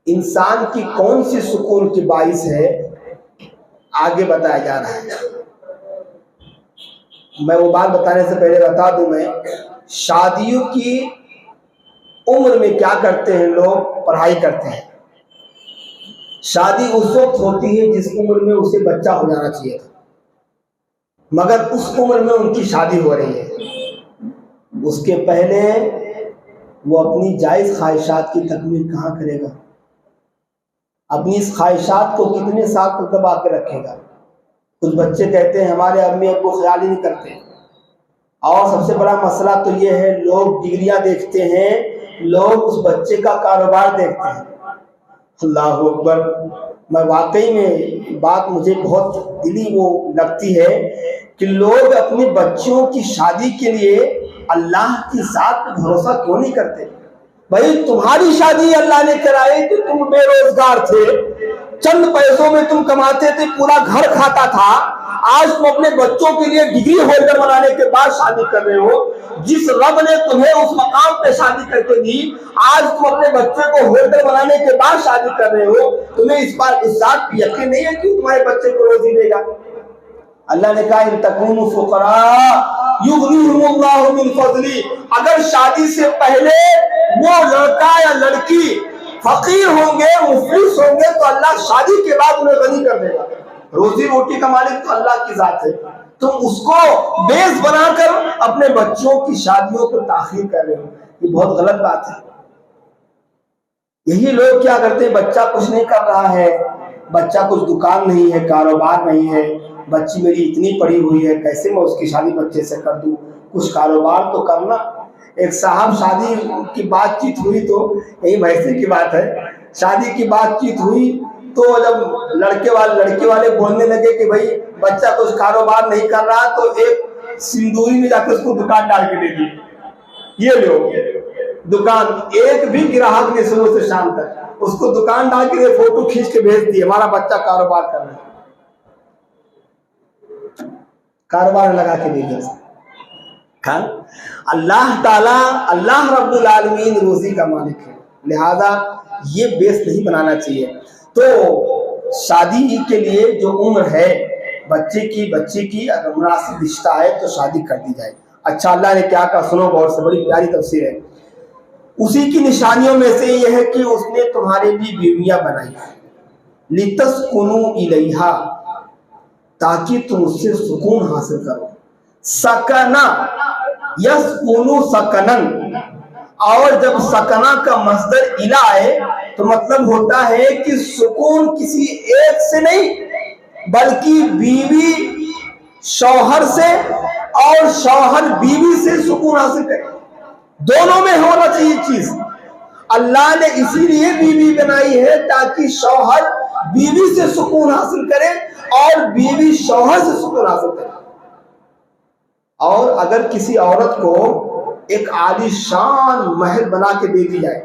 انسان کی کون سی سکون کی باعث ہے آگے بتایا جا رہا ہے. میں وہ بات بتانے سے پہلے بتا دوں، میں شادیوں کی عمر میں کیا کرتے ہیں لوگ؟ پڑھائی کرتے ہیں. شادی اس وقت ہوتی ہے جس عمر میں اسے بچہ ہو جانا چاہیے تھا، مگر اس عمر میں ان کی شادی ہو رہی ہے. اس کے پہلے وہ اپنی جائز خواہشات کی تکمیل کہاں کرے گا؟ اپنی اس خواہشات کو کتنے سال تک دبا کے رکھے گا؟ کچھ بچے کہتے ہیں ہمارے امی ابو خیال ہی نہیں کرتے. اور سب سے بڑا مسئلہ تو یہ ہے لوگ ڈگریاں دیکھتے ہیں، لوگ اس بچے کا کاروبار دیکھتے ہیں. اللہ اکبر. میں واقعی میں بات مجھے بہت دلی وہ لگتی ہے کہ لوگ اپنے بچوں کی شادی کے لیے اللہ کی ذات پہ بھروسہ کیوں نہیں کرتے؟ بھائی تمہاری شادی اللہ نے کرائی تو تم بے روزگار تھے، چند پیسوں میں تم کماتے تھے، پورا گھر کھاتا تھا. آج تم اپنے بچوں کے لیے ڈگری ہولڈر بنانے کے بعد شادی کر رہے ہو. جس رب نے تمہیں اس مقام پہ شادی کر کے دی، آج تم اپنے بچے کو ہولڈر بنانے کے بعد شادی کر رہے ہو. تمہیں اس بات پہ یقین نہیں ہے کہ تمہارے بچے کو روزی دے گا؟ اللہ نے کہا ان تکونوا فقراء یغنیہم اللہ من فضلہ. اگر شادی سے پہلے وہ لڑکا یا لڑکی فقیر ہوں گے، مفلس ہوں گے، تو اللہ شادی کے بعد انہیں غنی کر دے گا. روزی روٹی کا مالک تو اللہ کی ذات ہے. تم اس کو بیس بنا کر اپنے بچوں کی شادیوں کو تاخیر کر رہے ہو. یہ بہت غلط بات ہے. یہی لوگ کیا کرتے ہیں، بچہ کچھ نہیں کر رہا ہے، بچہ کچھ دکان نہیں ہے، کاروبار نہیں ہے، بچی میری اتنی پڑھی ہوئی ہے، کیسے میں اس کی شادی بچے سے کر دوں؟ کچھ کاروبار تو کرنا. ایک صاحب شادی کی بات چیت ہوئی تو یہی بحثی کی بات ہے، شادی کی بات چیت ہوئی تو جب لڑکے والے بولنے لگے کہ بھائی بچہ کچھ کاروبار نہیں کر رہا، تو ایک سندوری میں جا کے اس کو دکان ڈال کے دے دی. یہ لوگ دکان، ایک بھی گراہک نے صبح سے شام تک اس کو دکان ڈال کے فوٹو کھینچ کے بھیج دی، ہمارا بچہ کاروبار کر رہا ہے. کاروبار لگا کے دے دیا. اللہ تعالیٰ، اللہ رب العالمین روزی کا مالک ہے، لہذا یہ بیس نہیں بنانا چاہیے. تو شادی کے لیے جو عمر ہے بچے کی اگر مناسب رشتہ ہے تو شادی کر دی جائے. اچھا اللہ نے کیا کہا سنو غور سے، بڑی پیاری تفسیر ہے. اسی کی نشانیوں میں سے یہ ہے کہ اس نے تمہارے لیے بیویاں بنائی لتسکنوا الیہا، تاکہ تم اس سے سکون حاصل کرو. سکنا یسکن سکنن، اور جب سکنا کا مصدر الا ہے تو مطلب ہوتا ہے کہ سکون کسی ایک سے نہیں بلکہ بیوی شوہر سے اور شوہر بیوی سے سکون حاصل کرے. دونوں میں ہونا چاہیے چیز. اللہ نے اسی لیے بیوی بنائی ہے تاکہ شوہر بیوی سے سکون حاصل کرے اور بیوی شوہر سے سکون حاصل کرے. اور اگر کسی عورت کو ایک عالی شان محل بنا کے دے دی جائے،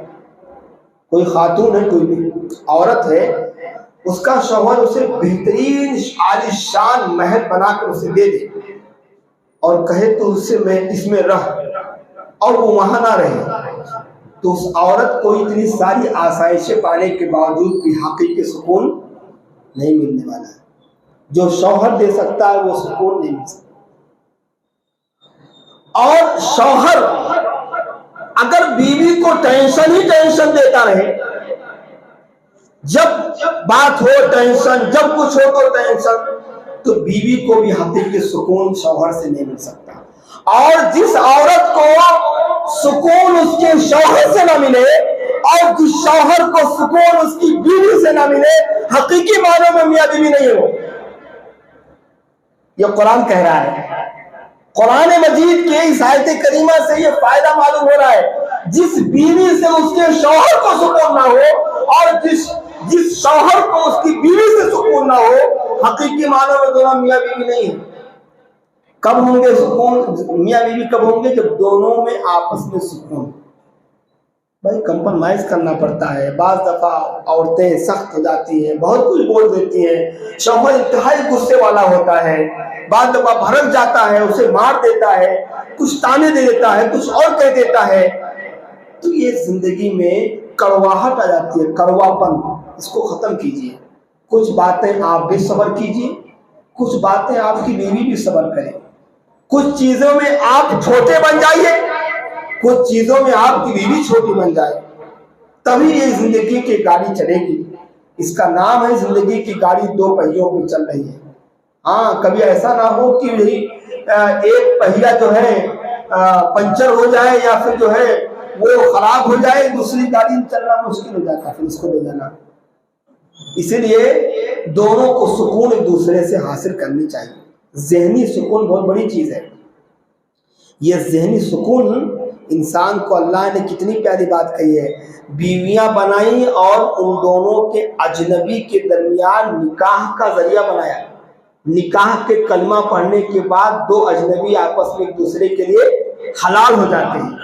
کوئی خاتون ہے، کوئی بھی عورت ہے، اس کا شوہر اسے بہترین عالی شان محل بنا کر اسے دے دے اور کہے تو اس میں رہ، اور وہ وہاں نہ رہے، تو اس عورت کو اتنی ساری آسائشیں پانے کے باوجود بھی حقیقی سکون نہیں ملنے والا ہے. جو شوہر دے سکتا ہے وہ سکون نہیں مل سکتا. اور شوہر اگر بیوی کو ٹینشن ہی ٹینشن دیتا رہے، جب بات ہو ٹینشن، جب کچھ ہو تو ٹینشن، تو بیوی کو بھی حقیقی سکون شوہر سے نہیں مل سکتا. اور جس عورت کو سکون اس کے شوہر سے نہ ملے، اور جس شوہر کو سکون اس کی بیوی سے نہ ملے حقیقی معنوں میں میاں بیوی نہیں ہو. یہ قرآن کہہ رہا ہے. قرآن مجید کے اس آیت کریمہ سے یہ فائدہ معلوم ہو رہا ہے جس بیوی سے اس کے شوہر کو سکون نہ ہو اور جس شوہر کو اس کی بیوی سے سکون نہ ہو حقیقی معنوں میں دونوں میاں بیوی نہیں ہیں. کب ہوں گے سکون میاں بیوی؟ کب ہوں گے؟ جب دونوں میں آپس میں سکون. بھائی کمپرمائز کرنا پڑتا ہے. بعض دفعہ عورتیں سخت ہو جاتی ہیں, بہت کچھ بول دیتی ہیں, شوہر انتہائی غصے والا ہوتا ہے, بعض دفعہ بھڑک جاتا ہے, اسے مار دیتا ہے, کچھ تانے دے دیتا ہے, کچھ اور کہہ دیتا ہے. تو یہ زندگی میں کڑواہٹ آ جاتی ہے, کڑواپن. اس کو ختم کیجیے. کچھ باتیں آپ بھی صبر کیجیے, کچھ باتیں آپ کی بیوی بھی صبر کرے. کچھ چیزوں میں آپ چھوٹے بن جائیے, کچھ چیزوں میں آپ کی بیوی چھوٹی بن جائے, تبھی یہ زندگی کی گاڑی چلے گی. اس کا نام ہے زندگی کی گاڑی دو پہیوں پہ چل رہی ہے. ہاں کبھی ایسا نہ ہو کہ ایک پہیا جو ہے پنچر ہو جائے یا پھر جو ہے وہ خراب ہو جائے, دوسری گاڑی چلنا مشکل ہو جاتا ہے, پھر اس کو لے جانا. اسی لیے دونوں کو سکون ایک دوسرے سے حاصل کرنی چاہیے. ذہنی سکون بہت بڑی چیز ہے. یہ ذہنی سکون انسان کو اللہ نے کتنی پیاری بات کہی ہے, بیویاں بنائی اور ان دونوں کے اجنبی کے درمیان نکاح کا ذریعہ بنایا. نکاح کے کلمہ پڑھنے کے بعد دو اجنبی آپس میں ایک دوسرے کے لیے حلال ہو جاتے ہیں,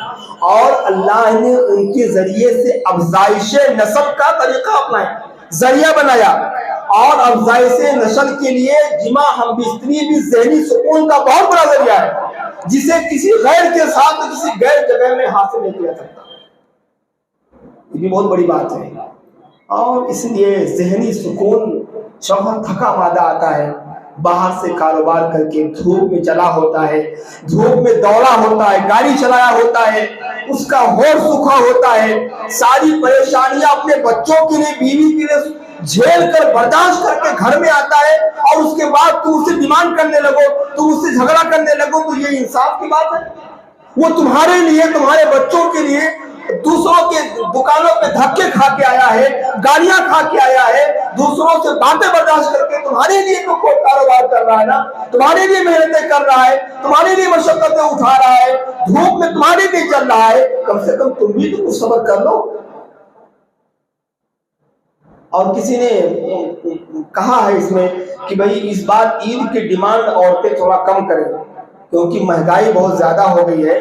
اور اللہ نے ان کے ذریعے سے افزائش نسب کا طریقہ اپنایا, ذریعہ بنایا. اور افزائش نسل کے لیے جمع ہم بستری بھی ذہنی سکون کا بہت بڑا ذریعہ ہے, جسے کسی غیر کے ساتھ کسی غیر جگہ میں حاصل نہیں کیا سکتا. یہ بھی بہت بڑی بات ہے. اور اس لیے ذہنی سکون, شوہر تھکا مادہ آتا ہے, باہر سے کاروبار کر کے دھوپ میں چلا ہوتا ہے, دھوپ میں دوڑا ہوتا ہے, گاڑی چلایا ہوتا ہے, اس کا ہور سوکھا ہوتا ہے, ساری پریشانیاں اپنے بچوں کے لیے بیوی کے لیے جھیل کر برداشت کر کے گھر میں آتا ہے, اور اس کے بعد تم اسے ڈیمانڈ کرنے لگو, تم اس سے جھگڑا کرنے لگو, تو یہ انصاف کی بات ہے؟ وہ تمہارے لیے, تمہارے بچوں کے لیے دوسروں کے دکانوں پہ دھکے کھا کے آیا ہے, گالیاں کھا کے آیا ہے, دوسروں سے باتیں برداشت کر کے تمہارے لیے تو کوئی کاروبار کر رہا ہے نا, تمہارے لیے محنتیں کر رہا ہے, تمہارے لیے مشقتیں اٹھا رہا ہے, دھوپ میں تمہارے لیے چل رہا ہے, کم سے کم تم بھی تو کچھ صبر کر لو. اور کسی نے کہا ہے اس میں کہ بھائی اس بار عید کی ڈیمانڈ عورتیں تھوڑا کم کریں, کیونکہ مہنگائی بہت زیادہ ہو گئی ہے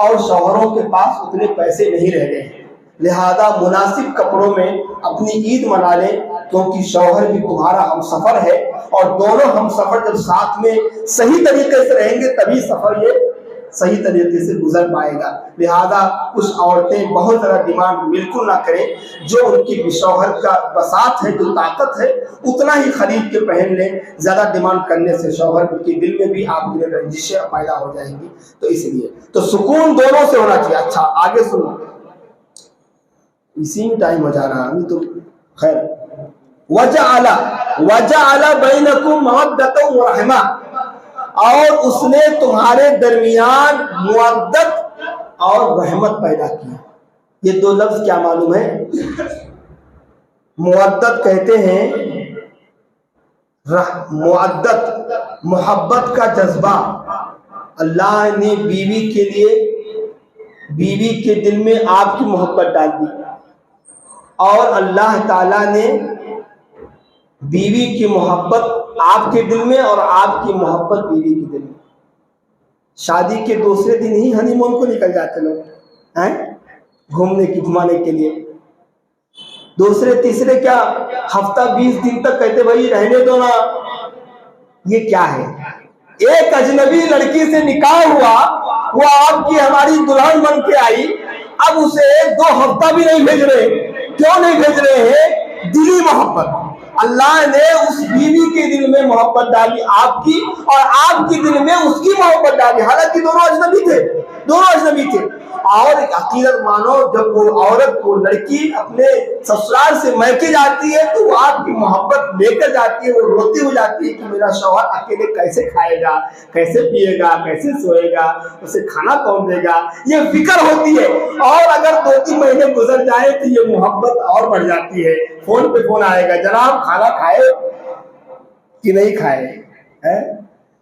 اور شوہروں کے پاس اتنے پیسے نہیں رہ گئے ہیں, لہذا مناسب کپڑوں میں اپنی عید منا لیں, کیونکہ شوہر بھی تمہارا ہم سفر ہے, اور دونوں ہم سفر جب ساتھ میں صحیح طریقے سے رہیں گے تبھی سفر یہ صحیح طریقے سے گزر پائے گا. لہذا کچھ عورتیں بہت زیادہ ڈیمانڈ بالکل نہ کریں, جو ان کی شوہر کا بساط ہے, جو طاقت ہے, اتنا ہی خرید کے پہن لیں. زیادہ ڈیمانڈ کرنے سے شوہر کے دل میں بھی آپ کے لیے رنجشیں پیدا ہو جائیں گی. تو اس لیے تو سکون دونوں سے ہونا چاہیے. اچھا آگے سنو, اسی میں ٹائم ہو جا رہا ابھی تو خیر. وَجَعَلَ بَيْنَكُمْ مَوَدَّةً وَرَحْمَةً, اور اس نے تمہارے درمیان مودت اور رحمت پیدا کی. یہ دو لفظ کیا معلوم ہے؟ مودت کہتے ہیں مودت, محبت کا جذبہ. اللہ نے بیوی کے لیے, بیوی کے دل میں آپ کی محبت ڈال دی, اور اللہ تعالیٰ نے بیوی کی محبت آپ کے دل میں اور آپ کی محبت بیوی کے دل میں. شادی کے دوسرے دن ہی ہنی مون کو نکل جاتے لوگ ہیں گھومنے کی, گھمانے کے لیے. دوسرے تیسرے کیا ہفتہ 20 دن تک کہتے بھائی رہنے دو نا. یہ کیا ہے؟ ایک اجنبی لڑکی سے نکاح ہوا, وہ آپ کی ہماری دلہن بن کے آئی, اب اسے 2 ہفتہ بھی نہیں بھیج رہے. کیوں نہیں بھیج رہے ہیں؟ دلی محبت. اللہ نے اس بیوی کے دل میں محبت ڈالی آپ کی, اور آپ کے دل میں اس کی محبت ڈالی. حالانکہ دونوں اجنبی تھے, دونوں اجنبی تھے, اور عقیدت مانو جب وہ عورت وہ لڑکی اپنے سسرال سے میکے جاتی ہے تو وہ آپ کی محبت لے کر جاتی ہے, وہ روتی ہو جاتی ہے کہ میرا شوہر اکیلے کیسے کھائے گا, کیسے پیے گا, کیسے سوئے گا, اسے کھانا کون دے گا, یہ فکر ہوتی ہے. اور اگر 2-3 مہینے گزر جائے تو یہ محبت اور بڑھ جاتی ہے. فون پہ فون آئے گا, جناب کھانا کھائے کہ نہیں کھائے,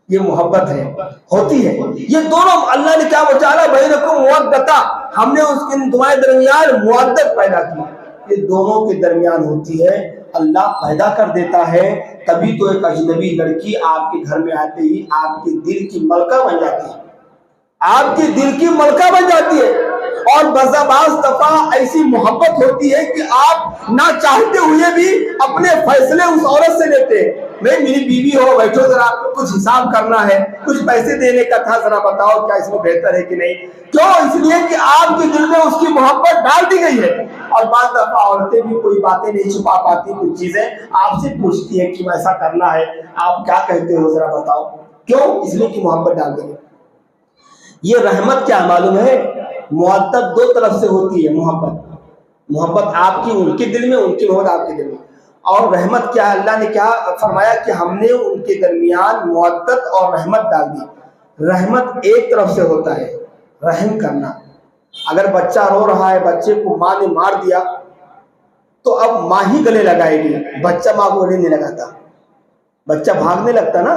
یہ محبت ہے, ہوتی ہے. یہ دونوں اللہ نے کیا بچانا بینکم مودۃ, ہم نے اس کے تمہارے درمیان مودت پیدا کی, یہ دونوں کے درمیان ہوتی ہے. اللہ پیدا کر دیتا ہے, تبھی تو ایک اجنبی لڑکی آپ کے گھر میں آتے ہی آپ کے دل کی ملکہ بن جاتی ہے, آپ کے دل کی ملکہ بن جاتی ہے. اور بعض دفعہ ایسی محبت ہوتی ہے کہ آپ نہ چاہتے ہوئے بھی اپنے فیصلے اس عورت سے لیتے ہیں. نہیں میری بیوی ہو, بیٹھو ذرا کچھ حساب کرنا ہے, کچھ پیسے دینے کا تھا, ذرا بتاؤ کیا اس میں بہتر ہے کہ نہیں. کیوں؟ اس لیے کہ آپ کے دل میں اس کی محبت ڈال دی گئی ہے. اور بعض دفعہ عورتیں بھی کوئی باتیں نہیں چھپا پاتی, کچھ چیزیں آپ سے پوچھتی ہے کہ ایسا کرنا ہے, آپ کیا کہتے ہو ذرا بتاؤ. کیوں؟ اس لیے کہ محبت ڈال دی گئی. یہ رحمت کیا معلوم ہے, مودت 2 طرف سے ہوتی ہے. محبت آپ کی ان کے دل میں, ان کی محبت آپ کے دل میں. اور رحمت کیا ہے, اللہ نے کیا فرمایا کہ ہم نے ان کے درمیان مودت اور رحمت ڈال دی. رحمت ایک طرف سے ہوتا ہے, رحم کرنا. اگر بچہ رو رہا ہے, بچے کو ماں نے مار دیا تو اب ماں ہی گلے لگائے گی, بچہ ماں کو گلے نہیں لگاتا. بچہ بھاگنے لگتا نا,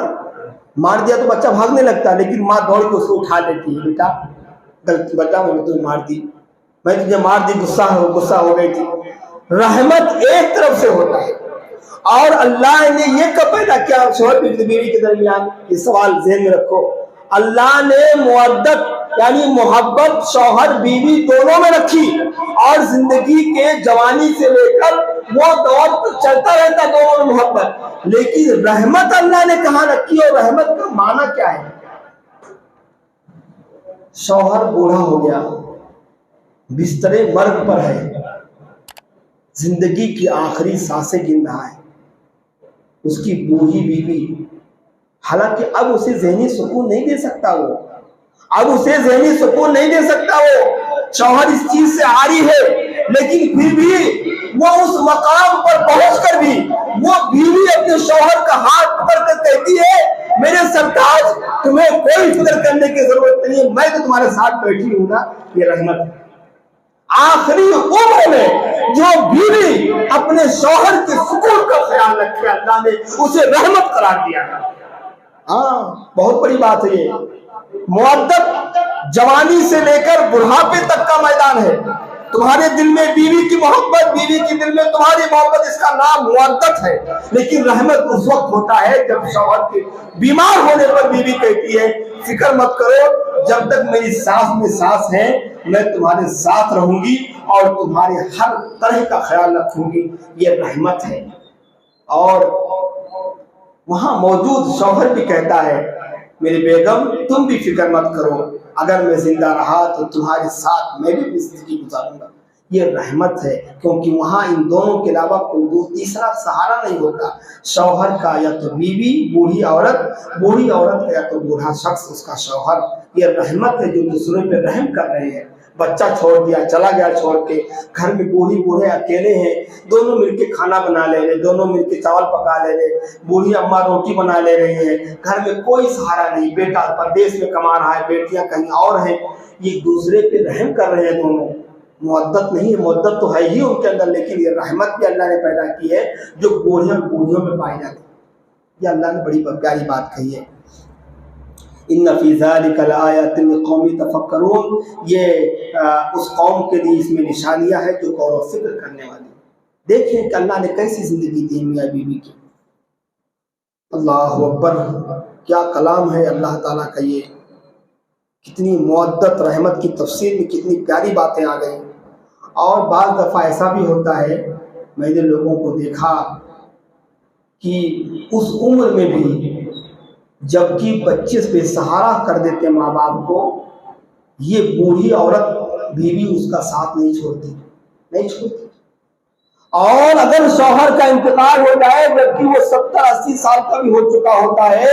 مار دیا تو بچہ بھاگنے لگتا, لیکن ماں دوڑ کے اس کو اٹھا لیتی ہے, بیٹا غلطی, بیٹا میں نے تجھے مار دی, میں تجھے مار دی, غصہ ہو گئی تھی. رحمت ایک طرف سے ہوتا ہے. اور اللہ نے یہ کب پیدا کیا شوہر بیوی کے درمیان, یہ سوال ذہن میں رکھو. اللہ نے مودت یعنی محبت شوہر بیوی دونوں میں رکھی, اور زندگی کے جوانی سے لے کر وہ دور چلتا رہتا دونوں میں محبت. لیکن رحمت اللہ نے کہاں رکھی, اور رحمت کا معنی کیا ہے؟ شوہر بوڑھا ہو گیا, بستر مرگ پر ہے, زندگی کی آخری سانسیں گن رہا ہے, اس کی بوڑھی بیوی, حالانکہ اب اسے ذہنی سکون نہیں دے سکتا, وہ اب اسے ذہنی سکون نہیں دے سکتا, وہ شوہر اس چیز سے عاری ہے, لیکن پھر بھی وہ اس مقام پر پہنچ کر بھی وہ بیوی اپنے شوہر کا ہاتھ پکڑ کر کہتی ہے میرے سرتاج تمہیں کوئی فکر کرنے کی ضرورت نہیں ہے, میں تو تمہارے ساتھ بیٹھی ہوں نا. یہ رحمت ہے. آخری عمر میں جو بیوی اپنے شوہر کے سکون کا خیال رکھے, اللہ نے اسے رحمت قرار دیا. بہت بڑی بات ہے یہ. مودت جوانی سے لے کر بڑھاپے تک کا میدان ہے. تمہارے دل میں بیوی کی محبت, بیوی کے دل میں تمہاری محبت, اس کا نام مودت ہے. لیکن رحمت اس وقت ہوتا ہے جب شوہر کے بیمار ہونے پر بیوی کہتی ہے فکر مت کرو, جب تک میری سانس میں سانس ہے میں تمہارے ساتھ رہوں گی اور تمہارے ہر طرح کا خیال رکھوں گی. یہ رحمت ہے. اور وہاں موجود شوہر بھی کہتا ہے میری بیگم تم بھی فکر مت کرو, اگر میں زندہ رہا تو تمہارے ساتھ میں بھی زندگی گزاروں گا. یہ رحمت ہے, کیونکہ وہاں ان دونوں کے علاوہ کوئی تیسرا سہارا نہیں ہوتا. شوہر کا یا تو بیوی, بوڑھی عورت کا یا تو بوڑھا شخص اس کا شوہر. یہ رحمت ہے جو دوسروں پہ رحم کر رہے ہیں. بچہ چھوڑ دیا, چلا گیا چھوڑ کے, گھر میں بوڑھے اکیلے ہیں, دونوں مل کے کھانا بنا لے رہے, دونوں مل کے چاول پکا لے رہے, بوڑھی اماں روٹی بنا لے رہی ہیں, گھر میں کوئی سہارا نہیں, بیٹا پردیس میں کما رہا ہے, بیٹیاں کہیں اور ہیں, یہ دوسرے پہ رحم کر رہے ہیں دونوں. مودت نہیں ہے, مودت تو ہے ہی ان کے اندر, لیکن یہ رحمت بھی اللہ نے پیدا کی ہے جو بوڑھیوں میں پائی جاتی ہے. یہ اللہ نے بڑی پیاری بات کہی ہے. ان فی ذلک لآیات لقوم یتفکرون, یہ اس قوم کے لیے اس میں نشانیاں ہیں جو غور و فکر کرنے والی. دیکھیں کہ اللہ نے کیسی زندگی دی میاں بیوی کی. اللہ اکبر, کیا کلام ہے اللہ تعالیٰ کا. یہ کتنی مودت رحمت کی تفسیر میں کتنی پیاری باتیں آ گئی. اور بعض دفعہ ایسا بھی ہوتا ہے, میں نے لوگوں کو دیکھا کہ اس عمر میں بھی جبکہ بچے بے سہارا کر دیتے ماں باپ کو, یہ بوڑھی عورت بیوی اس کا ساتھ نہیں چھوڑتی. اور اگر شوہر کا انتقال ہو جائے جبکہ وہ 70-80 سال کا بھی ہو چکا ہوتا ہے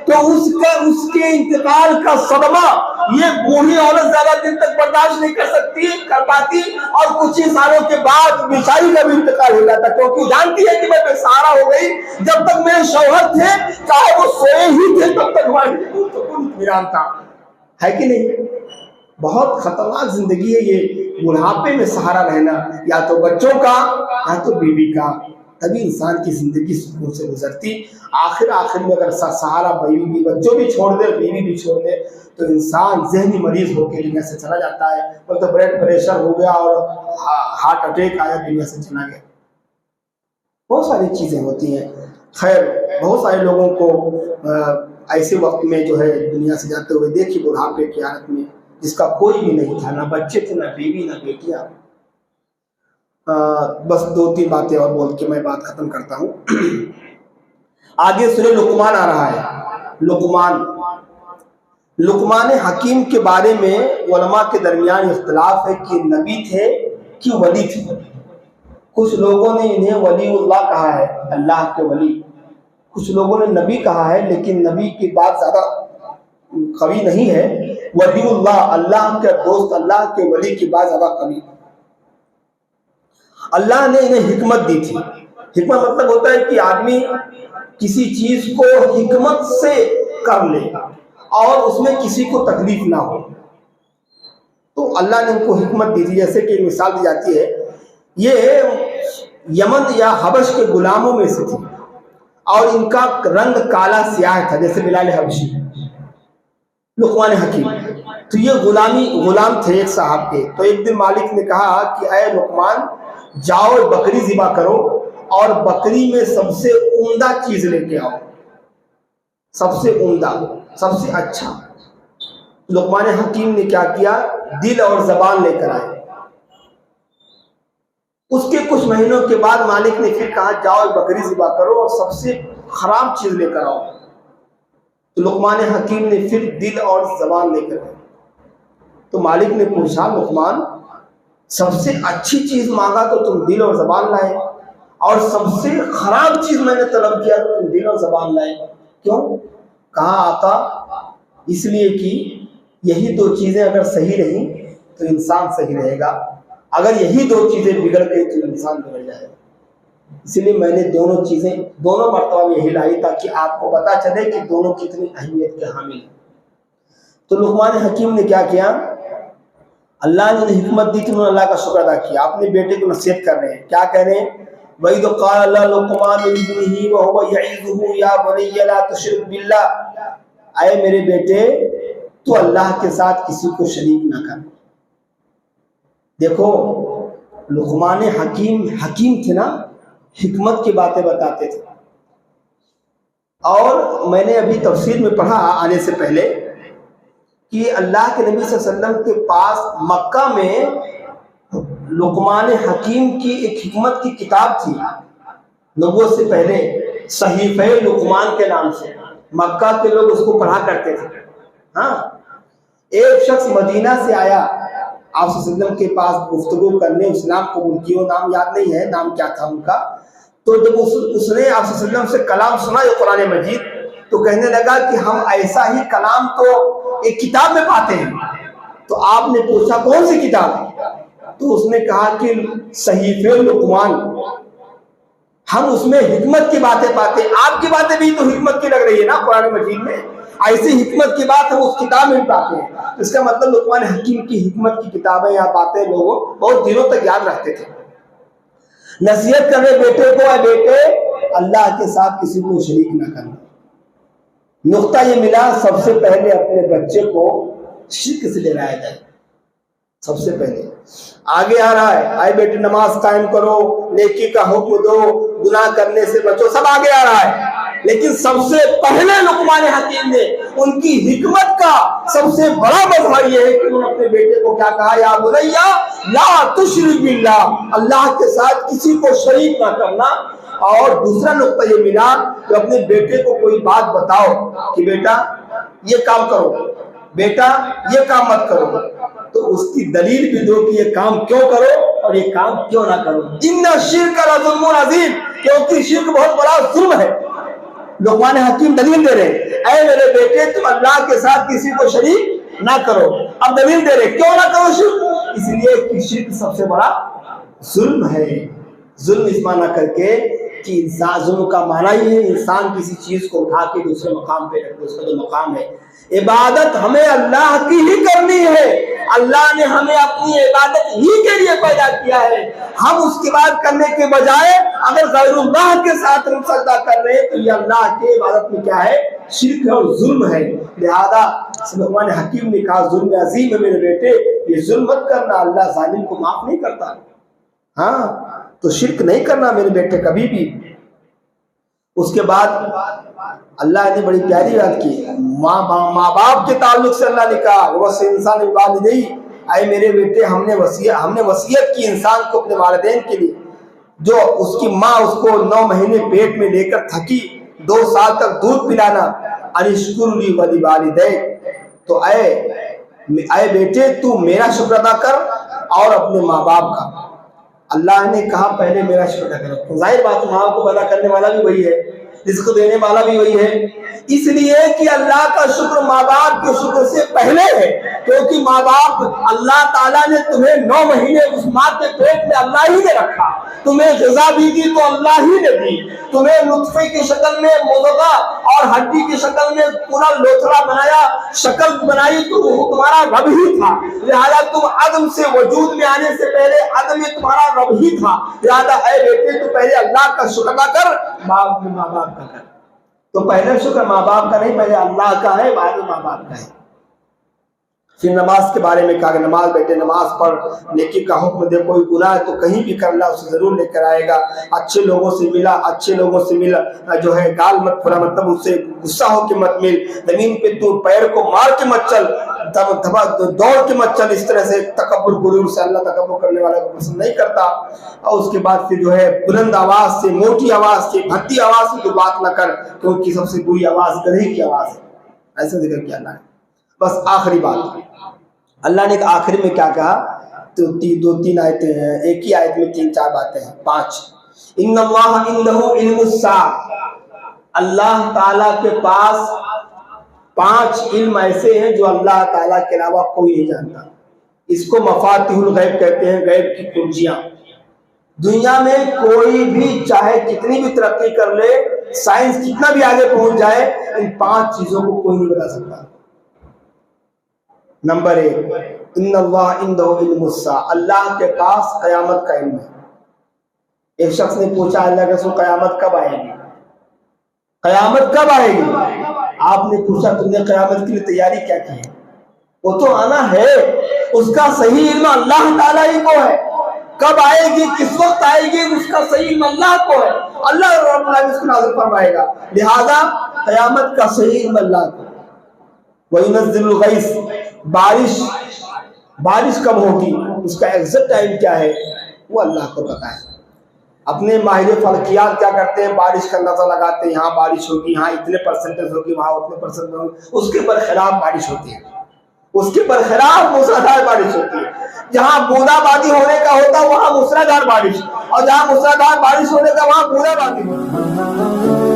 تو اس کے انتقال کا صدمہ یہ بوڑھی عورت زیادہ دن تک برداشت نہیں کر پاتی اور کچھ ہی سالوں کے بعد بیچاری کا بھی انتقال ہو جاتا، کیونکہ جانتی ہے کہ میں بے سہارا ہو گئی، جب تک میرے شوہر تھے چاہے وہ سوئے ہی تھے تب تک ہماری اطمینان تھا، ہے کہ نہیں؟ بہت خطرناک زندگی ہے یہ بڑھاپے میں سہارا رہنا، یا تو بچوں کا یا تو بیوی کا، تبھی انسان کی زندگی سکون سے گزرتی۔ آخر میں اگر سہارا بیوی بھی، بچوں بھی چھوڑ دے، بیوی بھی چھوڑ دے تو انسان ذہنی مریض ہو کے دنیا سے چلا جاتا ہے، تو بلڈ پریشر ہو گیا اور ہارٹ اٹیک آیا، دنیا سے چلا گیا۔ بہت ساری چیزیں ہوتی ہیں۔ خیر، بہت سارے لوگوں کو ایسے وقت میں جو ہے دنیا سے جاتے ہوئے دیکھی بڑھاپے کی حالت میں، جس کا کوئی بھی نہیں تھا، نہ بچے تھے، نہ بیوی، نہ بیٹیاں۔ بس 2-3 باتیں اور بول کے میں بات ختم کرتا ہوں۔ آگے سنیں، لقمان آ رہا ہے۔ لقمان حکیم کے بارے میں علماء کے درمیان اختلاف ہے کہ نبی تھے کہ ولی تھے۔ کچھ لوگوں نے انہیں ولی اللہ کہا ہے، اللہ کے ولی، کچھ لوگوں نے نبی کہا ہے، لیکن نبی کی بات زیادہ قوی نہیں ہے۔ ولی اللہ، اللہ کے دوست، اللہ کے ولی کی بات زیادہ قوی۔ اللہ نے انہیں حکمت دی تھی۔ حکمت مطلب ہوتا ہے کہ آدمی کسی چیز کو حکمت سے کر لے اور اس میں کسی کو تکلیف نہ ہو، تو اللہ نے ان کو حکمت دی تھی۔ جیسے کہ مثال دی جاتی ہے، یہ یمن یا حبش کے غلاموں میں سے تھے اور ان کا رنگ کالا سیاہ تھا، جیسے بلال حبشی۔ لقمان حکیم تو یہ غلام تھے ایک صاحب کے۔ تو ایک دن مالک نے کہا کہ اے لقمان، جاؤ بکری ذبح کرو اور بکری میں سب سے عمدہ چیز لے کے آؤ، سب سے عمدہ، سب سے اچھا۔ لقمان حکیم نے کیا کیا؟ دل اور زبان لے کر آئے۔ اس کے کچھ مہینوں کے بعد مالک نے پھر کہا جاؤ بکری ذبح کرو اور سب سے خراب چیز لے کر آؤ۔ تو لقمان حکیم نے پھر دل اور زبان لے کر آئے۔ تو مالک نے پوچھا، لقمان سب سے اچھی چیز مانگا تو تم دل اور زبان لائے، اور سب سے خراب چیز میں نے طلب کیا تو تم دل اور زبان لائے، کیوں؟ کہا آقا اس لیے کہ یہی 2 چیزیں اگر صحیح رہیں تو انسان صحیح رہے گا، اگر یہی 2 چیزیں بگڑ گئی تو انسان بگڑ جائے گا۔ اسی لیے میں نے دونوں چیزیں دونوں مرتبہ یہی لائی تاکہ آپ کو پتا چلے کہ دونوں کتنی اہمیت کے حامل ہیں۔ تو لقمان حکیم نے کیا کیا؟ اللہ نے انہیں حکمت دی کہ انہوں نے اللہ کا شکر ادا کیا۔ اپنے بیٹے کو نصیحت کر رہے ہیں، کیا کہہ رہے ہیں؟ وَإِذْ قَالَ لُقْمَانُ لِابْنِهِ وَهُوَ يَعِظُهُ يَا بُنَيَّ لَا تُشْرِكْ بِاللَّهِ، اے میرے بیٹے تو اللہ کے ساتھ کسی کو شریک نہ کر۔ دیکھو لقمان حکیم تھے نا، حکمت کی باتیں بتاتے تھے۔ اور میں نے ابھی تفسیر میں پڑھا آنے سے پہلے کہ اللہ کے نبی صلی اللہ علیہ وسلم کے پاس مکہ میں لقمان حکیم کی ایک حکمت کی کتاب تھی، نبوت سے پہلے، صحیفہ لقمان کے نام سے۔ مکہ کے لوگ اس کو پڑھا کرتے تھے۔ ہاں، ایک شخص مدینہ سے آیا آپ صلی اللہ علیہ وسلم کے پاس گفتگو کرنے، اسلام قبول کیا، نام یاد نہیں ہے نام کیا تھا ان کا۔ تو جب اس نے آپ صلی اللہ علیہ وسلم سے کلام سنا یہ قرآن مجید، تو کہنے لگا کہ ہم ایسا ہی کلام تو ایک کتاب میں پاتے ہیں۔ تو آپ نے پوچھا کون سی کتاب؟ تو اس نے کہا کہ صحیفہ لقمان، ہم اس میں حکمت کی باتیں پاتے ہیں۔ آپ کی باتیں بھی تو حکمت کی لگ رہی ہے نا قرآن مجید میں، ایسی حکمت کی بات ہم اس کتاب میں بھی پاتے ہیں۔ اس کا مطلب لقمان حکیم کی حکمت کی کتابیں یا باتیں لوگوں بہت دنوں تک یاد رکھتے تھے۔ نصیحت کرنے بیٹے کو، اے بیٹے اللہ کے ساتھ کسی کو شریک نہ کرنا۔ نقطہ یہ ملا، سب سے پہلے اپنے بچے کو شرک سے ڈرایا جائے، سب سے پہلے۔ آگے آ رہا ہے، اے بیٹے نماز قائم کرو، نیکی کا حکم دو، گناہ کرنے سے بچو، سب آگے آ رہا ہے۔ لیکن سب سے پہلے لقمان حکیم نے ان کی حکمت کا سب سے بڑا مظہر یہ ہے کہ انہوں نے اپنے بیٹے کو کیا کہا؟ یا بنیا لا تشرک باللہ، اللہ کے ساتھ کسی کو شریک نہ کرنا۔ اور دوسرا نقطہ یہ ملا کہ اپنے بیٹے کو کوئی بات بتاؤ کہ بیٹا یہ کام کرو، بیٹا یہ کام مت کرو، تو اس کی دلیل بھی دو کہ یہ کام کیوں کرو اور یہ کام کیوں نہ کرو. ان الشرک لظلم عظیم, کیونکہ شرک بہت بڑا ظلم ہے. لقمان حکیم دلیل دے رہے, اے میرے بیٹے تم اللہ کے ساتھ کسی کو شریک نہ کرو. اب دلیل دے رہے کیوں نہ کرو شرک, اس لیے کہ شرک سب سے بڑا ظلم ہے. ظلم اس معنی کر کے کہ انسان, ظلم کا معنی ہی ہے انسان کسی چیز کو اٹھا کے دوسرے مقام پہ رکھے. اس کا جو مقام ہے, عبادت ہمیں اللہ کی ہی کرنی ہے. اللہ نے ہمیں اپنی عبادت ہی کے لیے پیدا کیا ہے. ہم اس کے بعد کرنے کے بجائے اگر غیر اللہ کے ساتھ ہم سجدہ کر رہے ہیں تو یہ اللہ کے عبادت میں کیا ہے, شرک ہے اور ظلم ہے. لہذا لقمان حکیم نے کہا ظلم عظیم ہے میرے بیٹے, یہ ظلم مت کرنا, اللہ ظالم کو معاف نہیں کرتا. ہاں تو شرک نہیں کرنا میرے بیٹے کبھی بھی. اس کے بعد اللہ نے بڑی پیاری بات کی, ماں باپ کے تعلق سے اللہ نے کہا وصی انسان بالوالدیہ, اے میرے بیٹے ہم نے وصیت کی انسان کو اپنے والدین کے لیے. جو اس کی ماں اس کو 9 مہینے پیٹ میں لے کر تھکی, 2 سال تک دودھ پلانا, انشکر لی ولوالدیک, تو اے بیٹے تو میرا شکر ادا کر اور اپنے ماں باپ کا. اللہ نے کہا پہلے میرا شکر ادا کرو. ظاہر بات ماں کو پیدا کرنے والا بھی وہی ہے, رزق دینے والا بھی وہی ہے, اس لیے کہ اللہ کا شکر ماں باپ کے شکر سے پہلے ہے. کیونکہ ماں باپ اللہ تعالیٰ نے تمہیں 9 مہینے اس ماں کے پیٹ میں اللہ ہی نے رکھا, تمہیں غذا بھی دی تو اللہ ہی نے دی, تمہیں نطفے کی شکل میں مضغہ اور ہڈی کی شکل میں پورا لوتھڑا بنایا, شکل بنائی تو وہ تمہارا رب ہی تھا. لہذا تم عدم سے وجود میں آنے سے پہلے عدم میں تمہارا رب ہی تھا. لہذا اے بیٹے تو پہلے اللہ کا شکر ادا کر, ماں باپ کا کر. تو پہلے شکر ماں باپ کا نہیں, پہلے اللہ کا ہے, بعد میں ماں باپ کا ہے. پھر نماز کے بارے میں کہا کہ نماز بیٹے نماز پڑھ, نیکی کا حکم دے, کوئی گناہ ہے تو کہیں بھی کر, اللہ اسے ضرور لے کر آئے گا. اچھے لوگوں سے ملا, اچھے لوگوں سے مل, جو ہے گال مت پھوڑا, مطلب اس سے غصہ ہو کے مت مل, زمین پہ تو پیر کو مار کے مت چل, دوڑ کے مت چل. اس طرح سے تکبر غرور سے, اللہ تکبر کرنے والے کو پسند نہیں کرتا. اور اس کے بعد پھر جو ہے بلند آواز سے, موٹی آواز سے, بھدی آواز سے تو بات نہ کر, کیونکہ سب سے بری آواز گدھے کی آواز ہے. ایسا ذکر کیا اللہ نے. بس آخری بات اللہ نے آخری میں کیا کہا, تو 2-3 آیتیں ہیں, ایک ہی آیت میں 3-4 باتیں ہیں, 5. ان اللہ عنده علم الساعہ, اللہ تعالیٰ کے پاس 5 علم ایسے ہیں جو اللہ تعالیٰ کے علاوہ کوئی نہیں جانتا. اس کو مفاتیح الغیب کہتے ہیں, غیب کی کنجیاں. دنیا میں کوئی بھی چاہے کتنی بھی ترقی کر لے, سائنس کتنا بھی آگے پہنچ جائے, ان 5 چیزوں کو کوئی نہیں بتا سکتا. نمبر 1, ان اللہ عنده علم الساعہ, اللہ کے پاس قیامت کا علم ہے. ایک شخص نے پوچھا اللہ کے رسول قیامت کب آئے گی, قیامت کب آئے گی؟ آپ نے پوچھا تم نے قیامت کے لیے تیاری کیا کی ہے؟ وہ تو آنا ہے, اس کا صحیح علم اللہ تعالیٰ ہی کو ہے. کب آئے گی, کس وقت آئے گی, اس کا صحیح علم اللہ کو ہے, اللہ رب العالمین اس کو نازل فرمائے گا. لہذا قیامت کا صحیح علم اللہ کو. وَيُنَزِّلُ الْغَيْثَ, بارش کب ہوگی, اس کا ایگزیکٹ ٹائم کیا ہے وہ اللہ کو پتا ہے. اپنے ماہر فلکیات کیا کرتے ہیں, بارش کا اندازہ لگاتے ہیں, یہاں بارش ہوگی, یہاں اتنے پرسنٹیج ہوگی, وہاں اتنے پرسنٹ ہوگی, اس کے برخلاف بارش ہوتی ہے, اس کے برخلاف موسلادھار بارش ہوتی ہے. جہاں بوندہ بادی ہونے کا ہوتا ہے وہاں موسلادھار بارش, اور جہاں موسلادھار بارش ہونے کا وہاں بوندہ بادی ہوتی ہے.